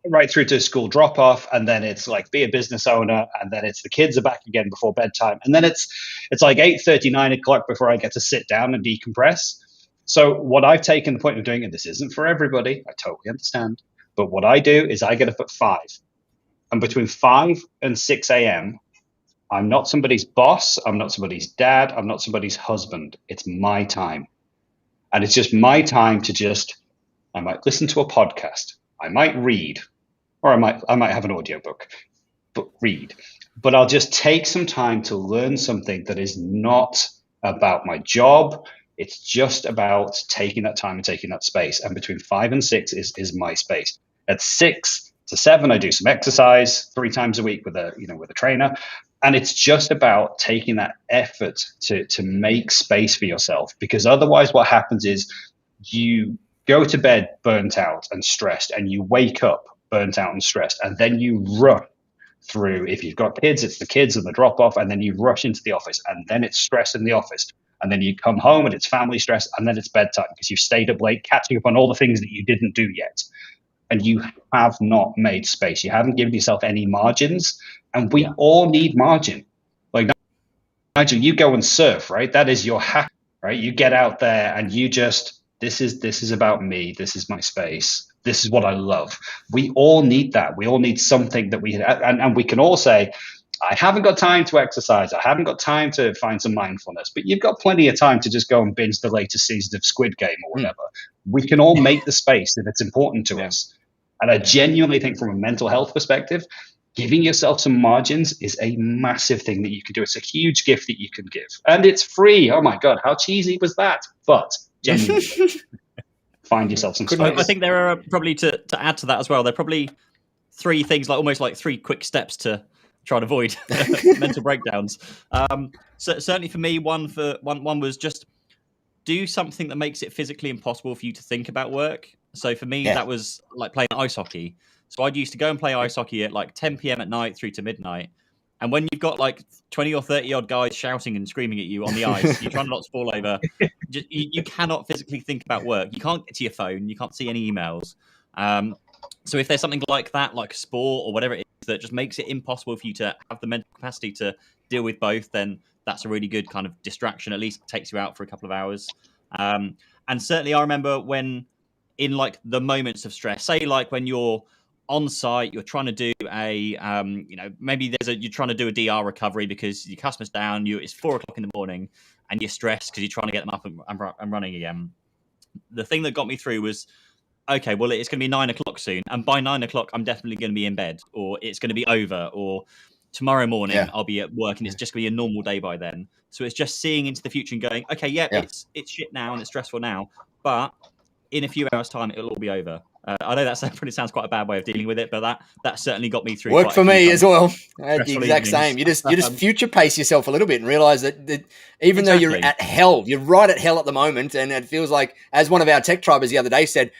right through to school drop off. And then it's like be a business owner. And then it's the kids are back again before bedtime. And then it's like 8:30, 9 o'clock before I get to sit down and decompress. So what I've taken the point of doing, and this isn't for everybody, I totally understand. But what I do is I get up at 5. And between 5 and 6 a.m., I'm not somebody's boss. I'm not somebody's dad. I'm not somebody's husband. It's my time. And it's just my time to I might listen to a podcast. I might read, or I might have an audiobook, but read. But I'll just take some time to learn something that is not about my job. It's just about taking that time and taking that space. And between 5 and 6 is my space. At 6 to 7, I do some exercise 3 times a week with a trainer. And it's just about taking that effort to make space for yourself, because otherwise what happens is you go to bed burnt out and stressed, and you wake up burnt out and stressed, and then you rush through, if you've got kids, it's the kids and the drop off, and then you rush into the office, and then it's stress in the office, and then you come home and it's family stress, and then it's bedtime because you've stayed up late catching up on all the things that you didn't do yet. And you have not made space. You haven't given yourself any margins, and we all need margin. Like, Nigel, you go and surf, right? That is your hack, right? You get out there and you just, this is about me. This is my space. This is what I love. We all need that. We all need something that and we can all say, I haven't got time to exercise. I haven't got time to find some mindfulness, but you've got plenty of time to just go and binge the latest season of Squid Game or whatever. We can all make the space if it's important to us. And I genuinely think from a mental health perspective, giving yourself some margins is a massive thing that you can do. It's a huge gift that you can give. And it's free. Oh my God, how cheesy was that? But genuinely, find yourself some space. I think there are probably, to add to that as well, there are probably three things, like almost like three quick steps to try and avoid mental breakdowns. So certainly for me, one was just do something that makes it physically impossible for you to think about work. So for me, that was like playing ice hockey. So I'd used to go and play ice hockey at like 10 p.m. at night through to midnight. And when you've got like 20 or 30 odd guys shouting and screaming at you on the ice, you're trying not to fall over. You cannot physically think about work. You can't get to your phone. You can't see any emails. So if there's something like that, like sport or whatever it is, that just makes it impossible for you to have the mental capacity to deal with both, then that's a really good kind of distraction. At least takes you out for a couple of hours. And certainly I remember when in like the moments of stress, say like when you're on site, you're trying to do a, maybe you're trying to do a DR recovery because your customer's down, it's 4 o'clock in the morning and you're stressed because you're trying to get them up and running again. The thing that got me through was, okay, well, it's going to be 9 o'clock soon. And by 9 o'clock, I'm definitely going to be in bed, or it's going to be over, or tomorrow morning I'll be at work and it's just going to be a normal day by then. So it's just seeing into the future and going, okay, it's shit now and it's stressful now, but in a few hours' time, it'll all be over. I know that probably sounds quite a bad way of dealing with it, but that certainly got me through. Worked for me as well. I had the exact same. You just future pace yourself a little bit and realize that even though you're at hell, you're right at hell at the moment, and it feels like, as one of our tech tribers the other day said,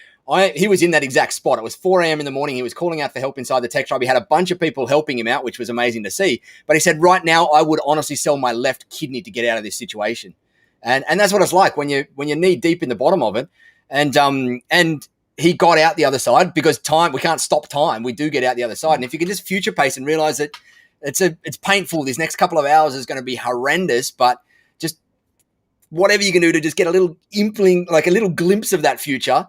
he was in that exact spot. It was 4 a.m. in the morning. He was calling out for help inside the tech tribe. He had a bunch of people helping him out, which was amazing to see. But he said, right now, I would honestly sell my left kidney to get out of this situation. And that's what it's like when you're knee deep in the bottom of it. And he got out the other side because we can't stop time. We do get out the other side. And if you can just future pace and realize that it's painful, this next couple of hours is going to be horrendous, but just whatever you can do to just get a little inkling, like a little glimpse of that future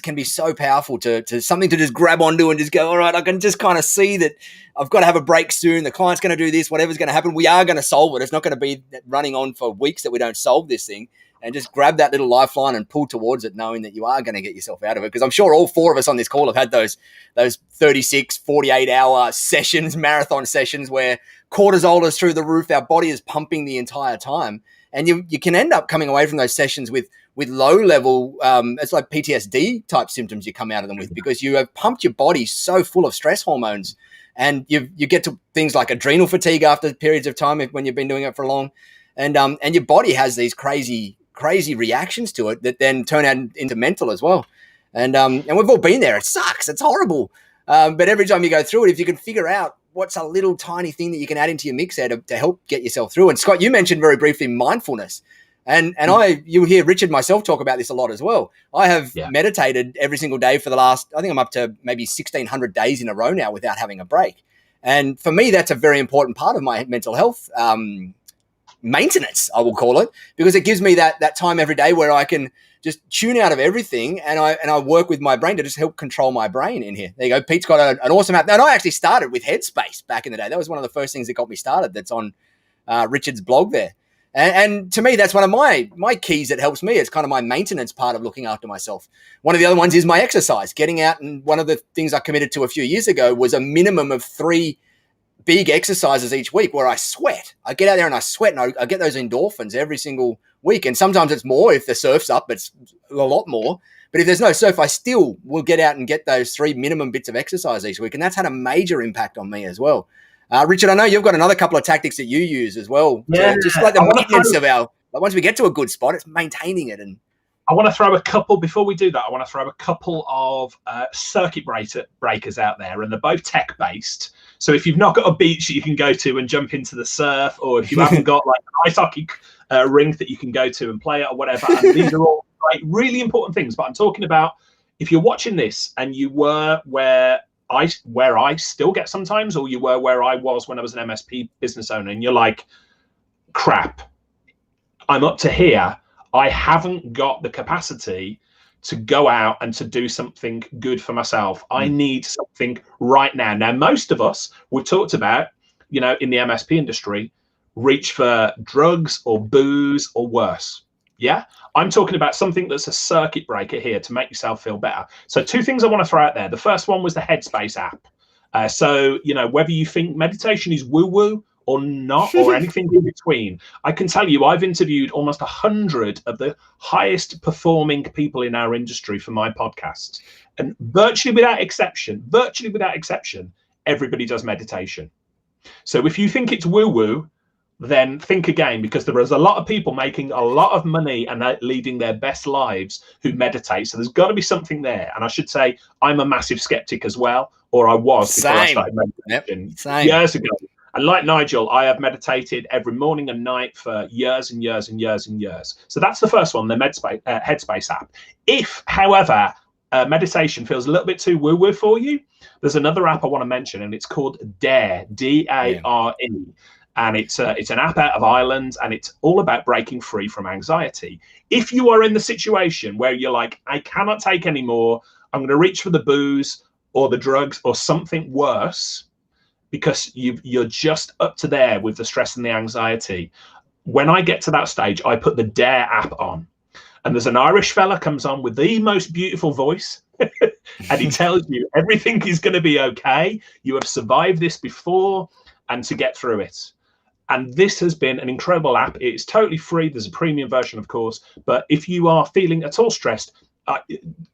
can be so powerful to something to just grab onto and just go, all right, I can just kind of see that I've got to have a break soon. The client's going to do this, whatever's going to happen. We are going to solve it. It's not going to be running on for weeks that we don't solve this thing. And just grab that little lifeline and pull towards it, knowing that you are going to get yourself out of it. Because I'm sure all 4 of us on this call have had those 36, 48-hour sessions, marathon sessions, where cortisol is through the roof. Our body is pumping the entire time. And you can end up coming away from those sessions with low-level, it's like PTSD-type symptoms you come out of them with, because you have pumped your body so full of stress hormones. And you get to things like adrenal fatigue after periods of time when you've been doing it for long. And your body has these crazy reactions to it that then turn out into mental as well. And we've all been there. It sucks. It's horrible. But every time you go through it, if you can figure out what's a little tiny thing that you can add into your mix there to help get yourself through. And Scott, you mentioned very briefly mindfulness. And you hear Richard myself talk about this a lot as well. I have meditated every single day for the last, I think I'm up to maybe 1,600 days in a row now without having a break. And for me, that's a very important part of my mental health maintenance, I will call it, because it gives me that time every day where I can just tune out of everything and I work with my brain to just help control my brain in here. There you go. Pete's got an awesome app. And I actually started with Headspace back in the day. That was one of the first things that got me started. That's on Richard's blog there. And to me, that's one of my keys that helps me. It's kind of my maintenance part of looking after myself. One of the other ones is my exercise, getting out. And one of the things I committed to a few years ago was a minimum of 3 big exercises each week where I sweat. I get out there and I sweat, and I get those endorphins every single week. And sometimes it's more. If the surf's up, it's a lot more. But if there's no surf, I still will get out and get those 3 minimum bits of exercise each week. And that's had a major impact on me as well. Richard, I know you've got another couple of tactics that you use as well. Yeah, just like the maintenance of once we get to a good spot, it's maintaining it. And I want to throw a couple, before we do that, I want to throw a couple of circuit breakers out there, and they're both tech-based. So if you've not got a beach that you can go to and jump into the surf, or if you haven't got like an ice hockey rink that you can go to and play at or whatever, and these are all like really important things. But I'm talking about if you're watching this and you were where I still get sometimes, or you were where I was when I was an MSP business owner, and you're like, crap, I'm up to here. I haven't got the capacity to go out and to do something good for myself. I need something right now. Now, most of us, we've talked about, you know, in the MSP industry, reach for drugs or booze or worse. Yeah, I'm talking about something that's a circuit breaker here to make yourself feel better. So 2 things I want to throw out there. The first one was the Headspace app. So, you know, whether you think meditation is woo-woo or not, or anything in between, I can tell you I've interviewed almost 100 of the highest performing people in our industry for my podcast, and virtually without exception, everybody does meditation. So if you think it's woo-woo, then think again, because there is a lot of people making a lot of money and leading their best lives who meditate. So there's got to be something there. And I should say I'm a massive skeptic as well, or I was before I started meditation years ago. And like Nigel, I have meditated every morning and night for years and years and years and years. So that's the first one, the Headspace app. If, however, meditation feels a little bit too woo-woo for you, there's another app I want to mention, and it's called Dare, D-A-R-E. And it's an app out of Ireland, and it's all about breaking free from anxiety. If you are in the situation where you're like, I cannot take any more, I'm going to reach for the booze or the drugs or something worse, because you're just up to there with the stress and the anxiety. When I get to that stage, I put the Dare app on, and there's an Irish fella comes on with the most beautiful voice, and he tells you everything is going to be okay. You have survived this before, and to get through it. And this has been an incredible app. It's totally free. There's a premium version, of course. But if you are feeling at all stressed,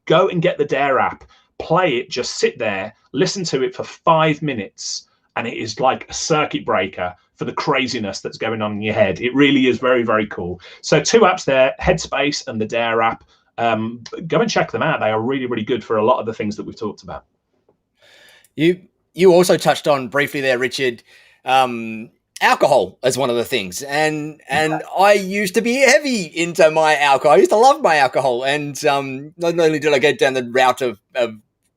go and get the Dare app. Play it. Just sit there. Listen to it for 5 minutes. And it is like a circuit breaker for the craziness that's going on in your head. It really is very, very cool. So 2 apps there, Headspace and the Dare app. Go and check them out. They are really, really good for a lot of the things that we've talked about. You also touched on briefly there, Richard, alcohol as one of the things. And I used to be heavy into my alcohol. I used to love my alcohol. And not only did I get down the route of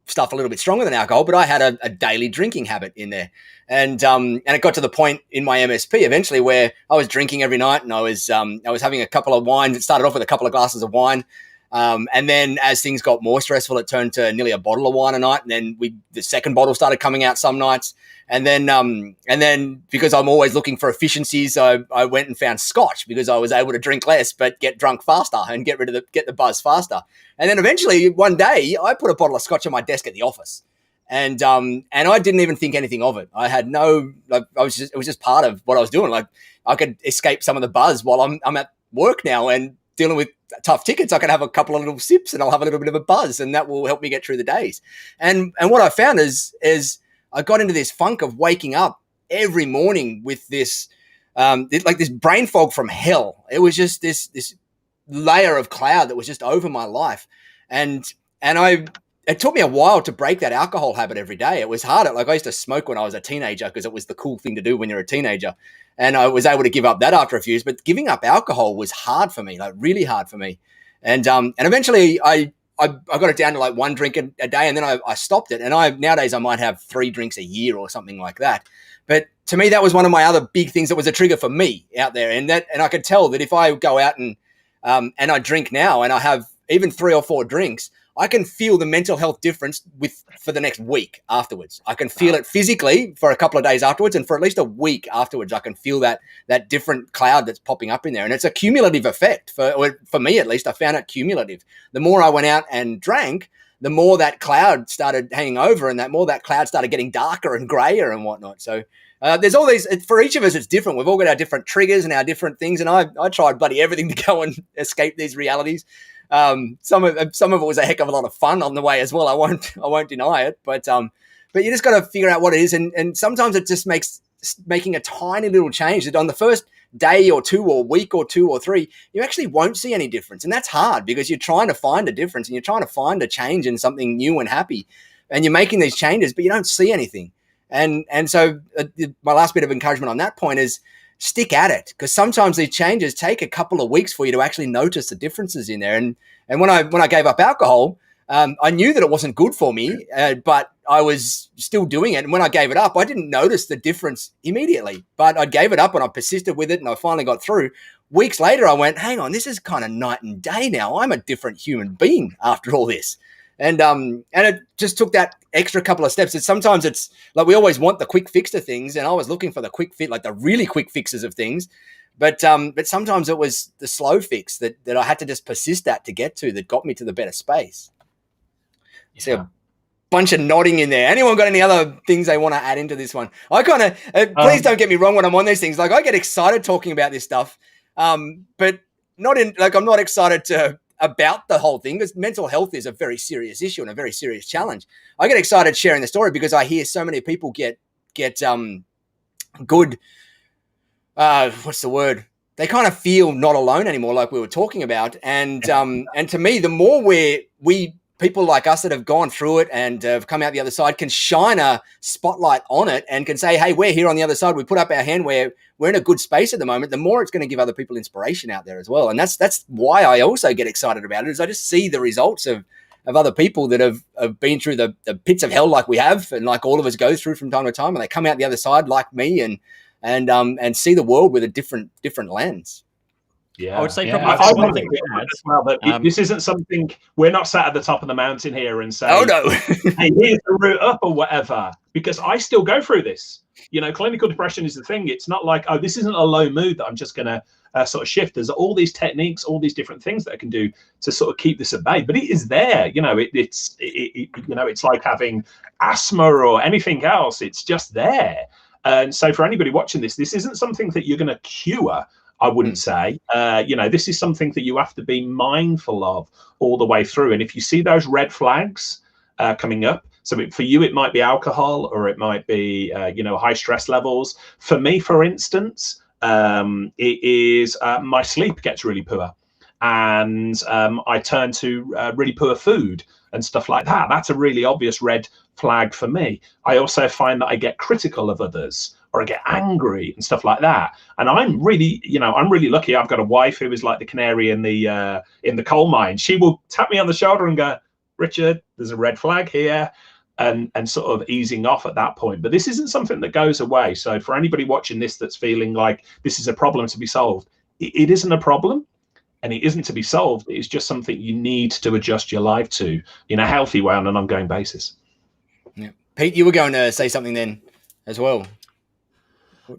stuff a little bit stronger than alcohol, but I had a daily drinking habit in there. And it got to the point in my MSP eventually where I was drinking every night, and I was having a couple of wines. It started off with a couple of glasses of wine. And then as things got more stressful, it turned to nearly a bottle of wine a night. And then the second bottle started coming out some nights. And then because I'm always looking for efficiencies, I went and found scotch, because I was able to drink less but get drunk faster and get the buzz faster. And then eventually one day I put a bottle of scotch on my desk at the office. And I didn't even think anything of it. I had it was just part of what I was doing. Like, I could escape some of the buzz while I'm at work now and dealing with tough tickets. I can have a couple of little sips and I'll have a little bit of a buzz, and that will help me get through the days. And what I found is I got into this funk of waking up every morning with this like this brain fog from hell. It was just this layer of cloud that was just over my life. And it took me a while to break that alcohol habit every day. It was hard. Like, I used to smoke when I was a teenager because it was the cool thing to do when you're a teenager. And I was able to give up that after a few years, but giving up alcohol was hard for me, like really hard for me. And eventually I got it down to like 1 drink a day, and then I stopped it. And nowadays I might have 3 drinks a year or something like that. But to me, that was one of my other big things that was a trigger for me out there. And I could tell that if I go out and I drink now and I have even 3 or 4 drinks, I can feel the mental health difference for the next week afterwards. I can feel it physically for a couple of days afterwards, and for at least a week afterwards, I can feel that different cloud that's popping up in there. And it's a cumulative effect. For me, at least, I found it cumulative. The more I went out and drank, the more that cloud started hanging over, and that cloud started getting darker and grayer and whatnot. So there's all these, for each of us, it's different. We've all got our different triggers and our different things. And I tried bloody everything to go and escape these realities. Some of it was a heck of a lot of fun on the way as well. I won't deny it, but you just got to figure out what it is. And sometimes it just makes making a tiny little change that on the first day or two or week or 2 or 3, you actually won't see any difference. And that's hard because you're trying to find a difference and you're trying to find a change in something new and happy. And you're making these changes, but you don't see anything. And so my last bit of encouragement on that point is stick at it, because sometimes these changes take a couple of weeks for you to actually notice the differences in there. And when I gave up alcohol, I knew that it wasn't good for me, but I was still doing it. And when I gave it up, I didn't notice the difference immediately, but I gave it up and I persisted with it and I finally got through. Weeks later, I went, hang on, this is kind of night and day now. I'm a different human being after all this. And it just took that extra couple of steps. Sometimes it's like we always want the quick fix to things, and I was looking for the quick fit, like the really quick fixes of things. But sometimes it was the slow fix that I had to just persist at to get to that got me to the better space. Yeah. See a bunch of nodding in there. Anyone got any other things they want to add into this one? I kind of please don't get me wrong when I'm on these things. Like I get excited talking about this stuff, but not in like I'm not excited about the whole thing, because mental health is a very serious issue and a very serious challenge. I get excited sharing the story because I hear so many people get good. What's the word? They kind of feel not alone anymore, like we were talking about. And to me, the more we people like us that have gone through it and have come out the other side can shine a spotlight on it and can say, hey, we're here on the other side. We put up our hand. We're in a good space at the moment. The more it's going to give other people inspiration out there as well. And that's why I also get excited about it, is I just see the results of other people that have been through the pits of hell like we have, and like all of us go through from time to time, and they come out the other side like me and see the world with a different lens. Yeah, I would say probably probably one thing as well, that this isn't something, we're not sat at the top of the mountain here and saying, oh no, hey, here's the route up or whatever, because I still go through this. You know, clinical depression is the thing. It's not like, oh, this isn't a low mood that I'm just going to sort of shift. There's all these techniques, all these different things that I can do to sort of keep this at bay. But it is there. You know, it's like having asthma or anything else. It's just there. And so for anybody watching this isn't something that you're going to cure, I wouldn't say. This is something that you have to be mindful of all the way through. And if you see those red flags coming up, so for you, it might be alcohol, or it might be, high stress levels. For me, for instance, it is my sleep gets really poor, and I turn to really poor food and stuff like that. That's a really obvious red flag for me. I also find that I get critical of others, or I get angry and stuff like that. And I'm really lucky. I've got a wife who is like the canary in the coal mine. She will tap me on the shoulder and go, Richard, there's a red flag here, and sort of easing off at that point. But this isn't something that goes away. So for anybody watching this that's feeling like this is a problem to be solved, it isn't a problem. And it isn't to be solved. It's just something you need to adjust your life to in a healthy way on an ongoing basis. Yeah. Pete, you were going to say something then as well.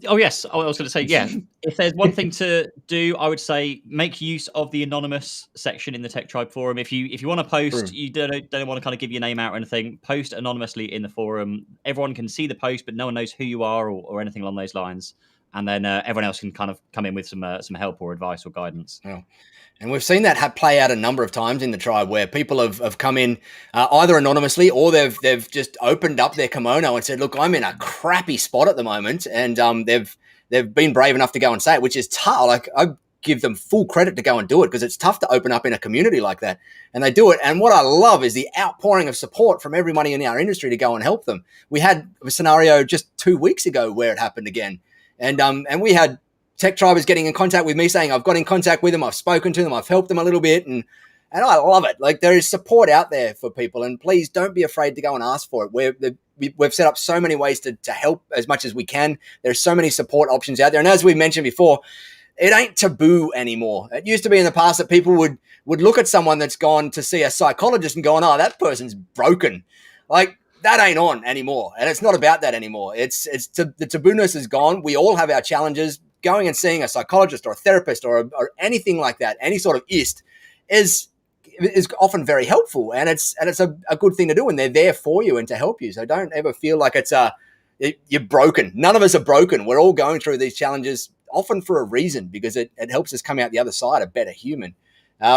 Oh, yes. I was going to say, yeah, if there's one thing to do, I would say make use of the anonymous section in the Tech Tribe forum. If you want to post, you don't want to kind of give your name out or anything, post anonymously in the forum. Everyone can see the post, but no one knows who you are or anything along those lines. And then everyone else can kind of come in with some help or advice or guidance. Yeah. And we've seen that play out a number of times in the tribe, where people have come in either anonymously, or they've just opened up their kimono and said, look, I'm in a crappy spot at the moment. And they've been brave enough to go and say it, which is tough. Like, I give them full credit to go and do it, because it's tough to open up in a community like that. And they do it. And what I love is the outpouring of support from everybody in our industry to go and help them. We had a scenario just 2 weeks ago where it happened again. And we had Tech Tribers getting in contact with me saying, I've got in contact with them, I've spoken to them, I've helped them a little bit. And I love it. Like, there is support out there for people, and please don't be afraid to go and ask for it. We've set up so many ways to help as much as we can. There's so many support options out there. And as we mentioned before, it ain't taboo anymore. It used to be in the past that people would look at someone that's gone to see a psychologist and going, oh, that person's broken. Like, that ain't on anymore. And it's not about that anymore. The tabooness is gone. We all have our challenges. Going and seeing a psychologist or a therapist or anything like that, any sort of ist, is often very helpful. And it's a good thing to do. And they're there for you and to help you. So don't ever feel like you're broken. None of us are broken. We're all going through these challenges, often for a reason, because it helps us come out the other side a better human.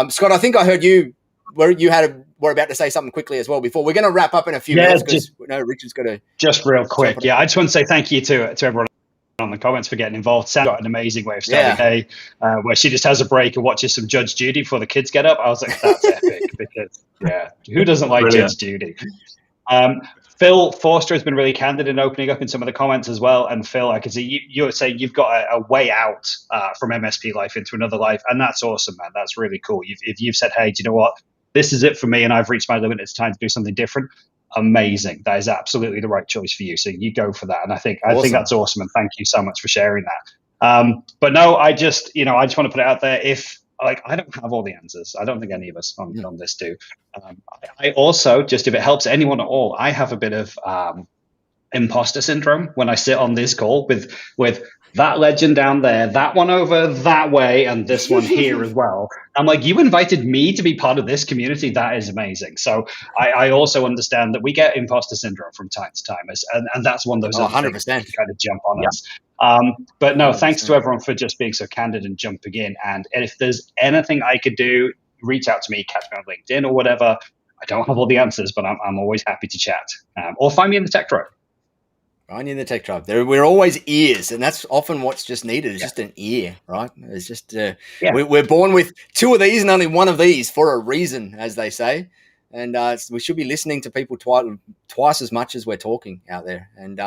Scott, I think I heard you were about to say something quickly as well before. We're going to wrap up in a few minutes, because Richard's got to... Just real quick. Yeah, I just want to say thank you to everyone on the comments for getting involved. Sam got an amazing way of starting the day, where she just has a break and watches some Judge Judy before the kids get up. I was like, that's epic, because who doesn't like Brilliant. Judge Judy? Phil Forster has been really candid in opening up in some of the comments as well. And Phil, I can see you're saying you've got a way out from MSP life into another life, and that's awesome, man. That's really cool. If you've said, hey, do you know what? This is it for me, and I've reached my limit. It's time to do something different. Amazing. That is absolutely the right choice for you. So you go for that. And I think that's awesome. And thank you so much for sharing that. But no, I just want to put it out there. If I don't have all the answers, I don't think any of us on this do. I also, just if it helps anyone at all, I have a bit of imposter syndrome when I sit on this call with that legend down there, that one over that way, and this one here as well. I'm like, you invited me to be part of this community. That is amazing. So I also understand that we get imposter syndrome from time to time, and that's one of those other 100%. things that can kind of jump on us. But no, 100%. Thanks to everyone for just being so candid and jumping in. And if there's anything I could do, reach out to me, catch me on LinkedIn or whatever. I don't have all the answers, but I'm always happy to chat. Or find me in the Tech Tribe. Right in the Tech Tribe. We're always ears, and that's often what's just needed is just an ear, right? It's just we're born with two of these and only one of these for a reason, as they say. And we should be listening to people twice as much as we're talking out there. And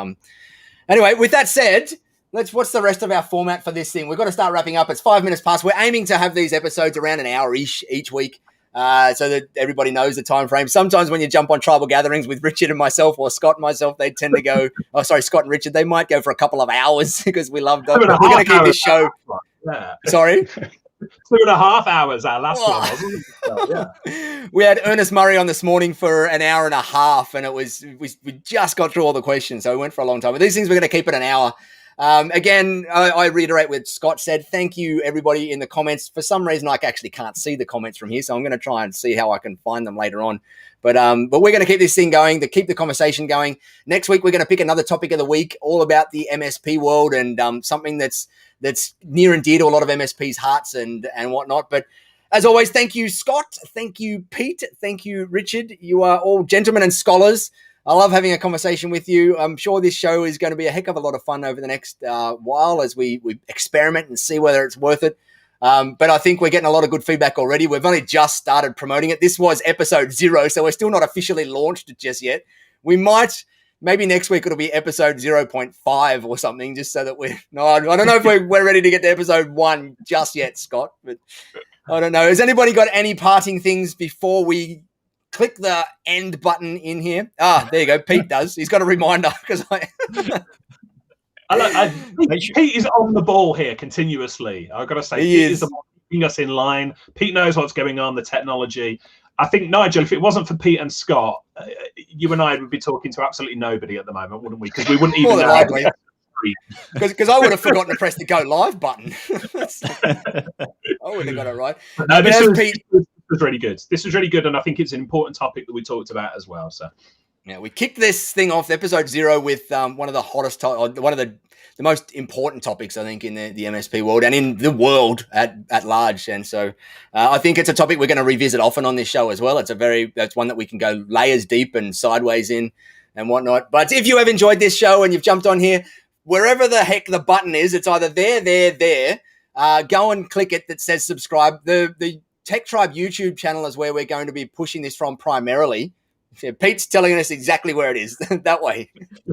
anyway, with that said, what's the rest of our format for this thing? We've got to start wrapping up. It's 5 minutes past. We're aiming to have these episodes around an hour each week. So that everybody knows the time frame. Sometimes when you jump on tribal gatherings with Richard and myself, or Scott and myself, they tend to go, Scott and Richard, they might go for a couple of hours because we love them. We're going to keep this show. Sorry? 2.5 hours, our last one, wasn't it? So, we had Ernest Murray on this morning for an hour and a half, and we just got through all the questions, so we went for a long time. But these things we're going to keep it an hour. Again, I reiterate what Scott said. Thank you, everybody in the comments. For some reason, I actually can't see the comments from here, so I'm going to try and see how I can find them later on. But we're going to keep this thing going, to keep the conversation going. Next week, we're going to pick another topic of the week, all about the MSP world and something that's near and dear to a lot of MSPs' hearts and whatnot. But as always, thank you, Scott. Thank you, Pete. Thank you, Richard. You are all gentlemen and scholars. I love having a conversation with you. I'm sure this show is going to be a heck of a lot of fun over the next while as we experiment and see whether it's worth it. But I think we're getting a lot of good feedback already. We've only just started promoting it. This was episode 0, so we're still not officially launched just yet. We might, maybe next week it'll be episode 0.5 or something, just so that I don't know if we're ready to get to episode 1 just yet, Scott. But I don't know. Has anybody got any parting things before we click the end button in here? There you go. Pete does. He's got a reminder because Pete is on the ball here continuously. I've got to say, Pete is keeping us in line. Pete knows what's going on, the technology. I think, Nigel, if it wasn't for Pete and Scott, you and I would be talking to absolutely nobody at the moment, wouldn't we? Because we wouldn't even know. Because I would have forgotten to press the go live button. I would have got it right. No, this was really good. This was really good, and I think it's an important topic that we talked about as well. So, yeah, we kicked this thing off, episode 0, with one of the hottest, one of the most important topics, I think, in the MSP world and in the world at large. And so, I think it's a topic we're going to revisit often on this show as well. That's one that we can go layers deep and sideways in and whatnot. But if you have enjoyed this show and you've jumped on here, wherever the heck the button is, it's either there. Go and click it that says subscribe. The Tech Tribe YouTube channel is where we're going to be pushing this from primarily. Pete's telling us exactly where it is that way.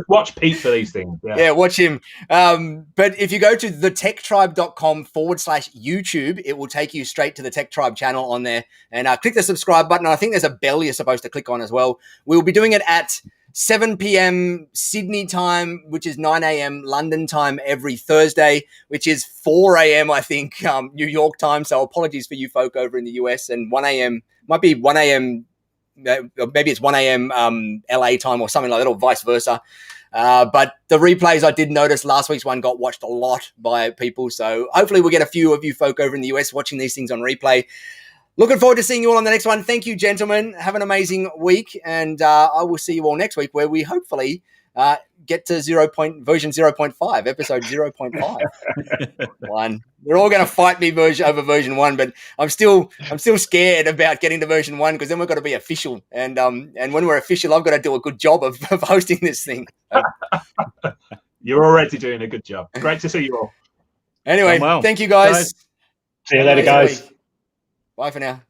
Watch Pete for these things. Yeah, watch him. But if you go to thetechtribe.com/YouTube, it will take you straight to the Tech Tribe channel on there, and click the subscribe button. I think there's a bell you're supposed to click on as well. We'll be doing it at 7 p.m. Sydney time, which is 9 a.m. London time every Thursday, which is 4 a.m. I think New York time. So apologies for you folk over in the US. And 1 a.m. might be 1 a.m. Maybe it's 1 a.m. LA time or something like that, or vice versa. But the replays, I did notice last week's one got watched a lot by people. So hopefully we'll get a few of you folk over in the US watching these things on replay. Looking forward to seeing you all on the next one. Thank you, gentlemen. Have an amazing week. And I will see you all next week, where we hopefully get to version 0.5, episode 0.5. One. They're all going to fight me over version 1, but I'm still scared about getting to version 1, because then we've got to be official. And when we're official, I've got to do a good job of hosting this thing. You're already doing a good job. Great to see you all. Anyway, Done well. thank you guys. See you later, guys. Bye for now.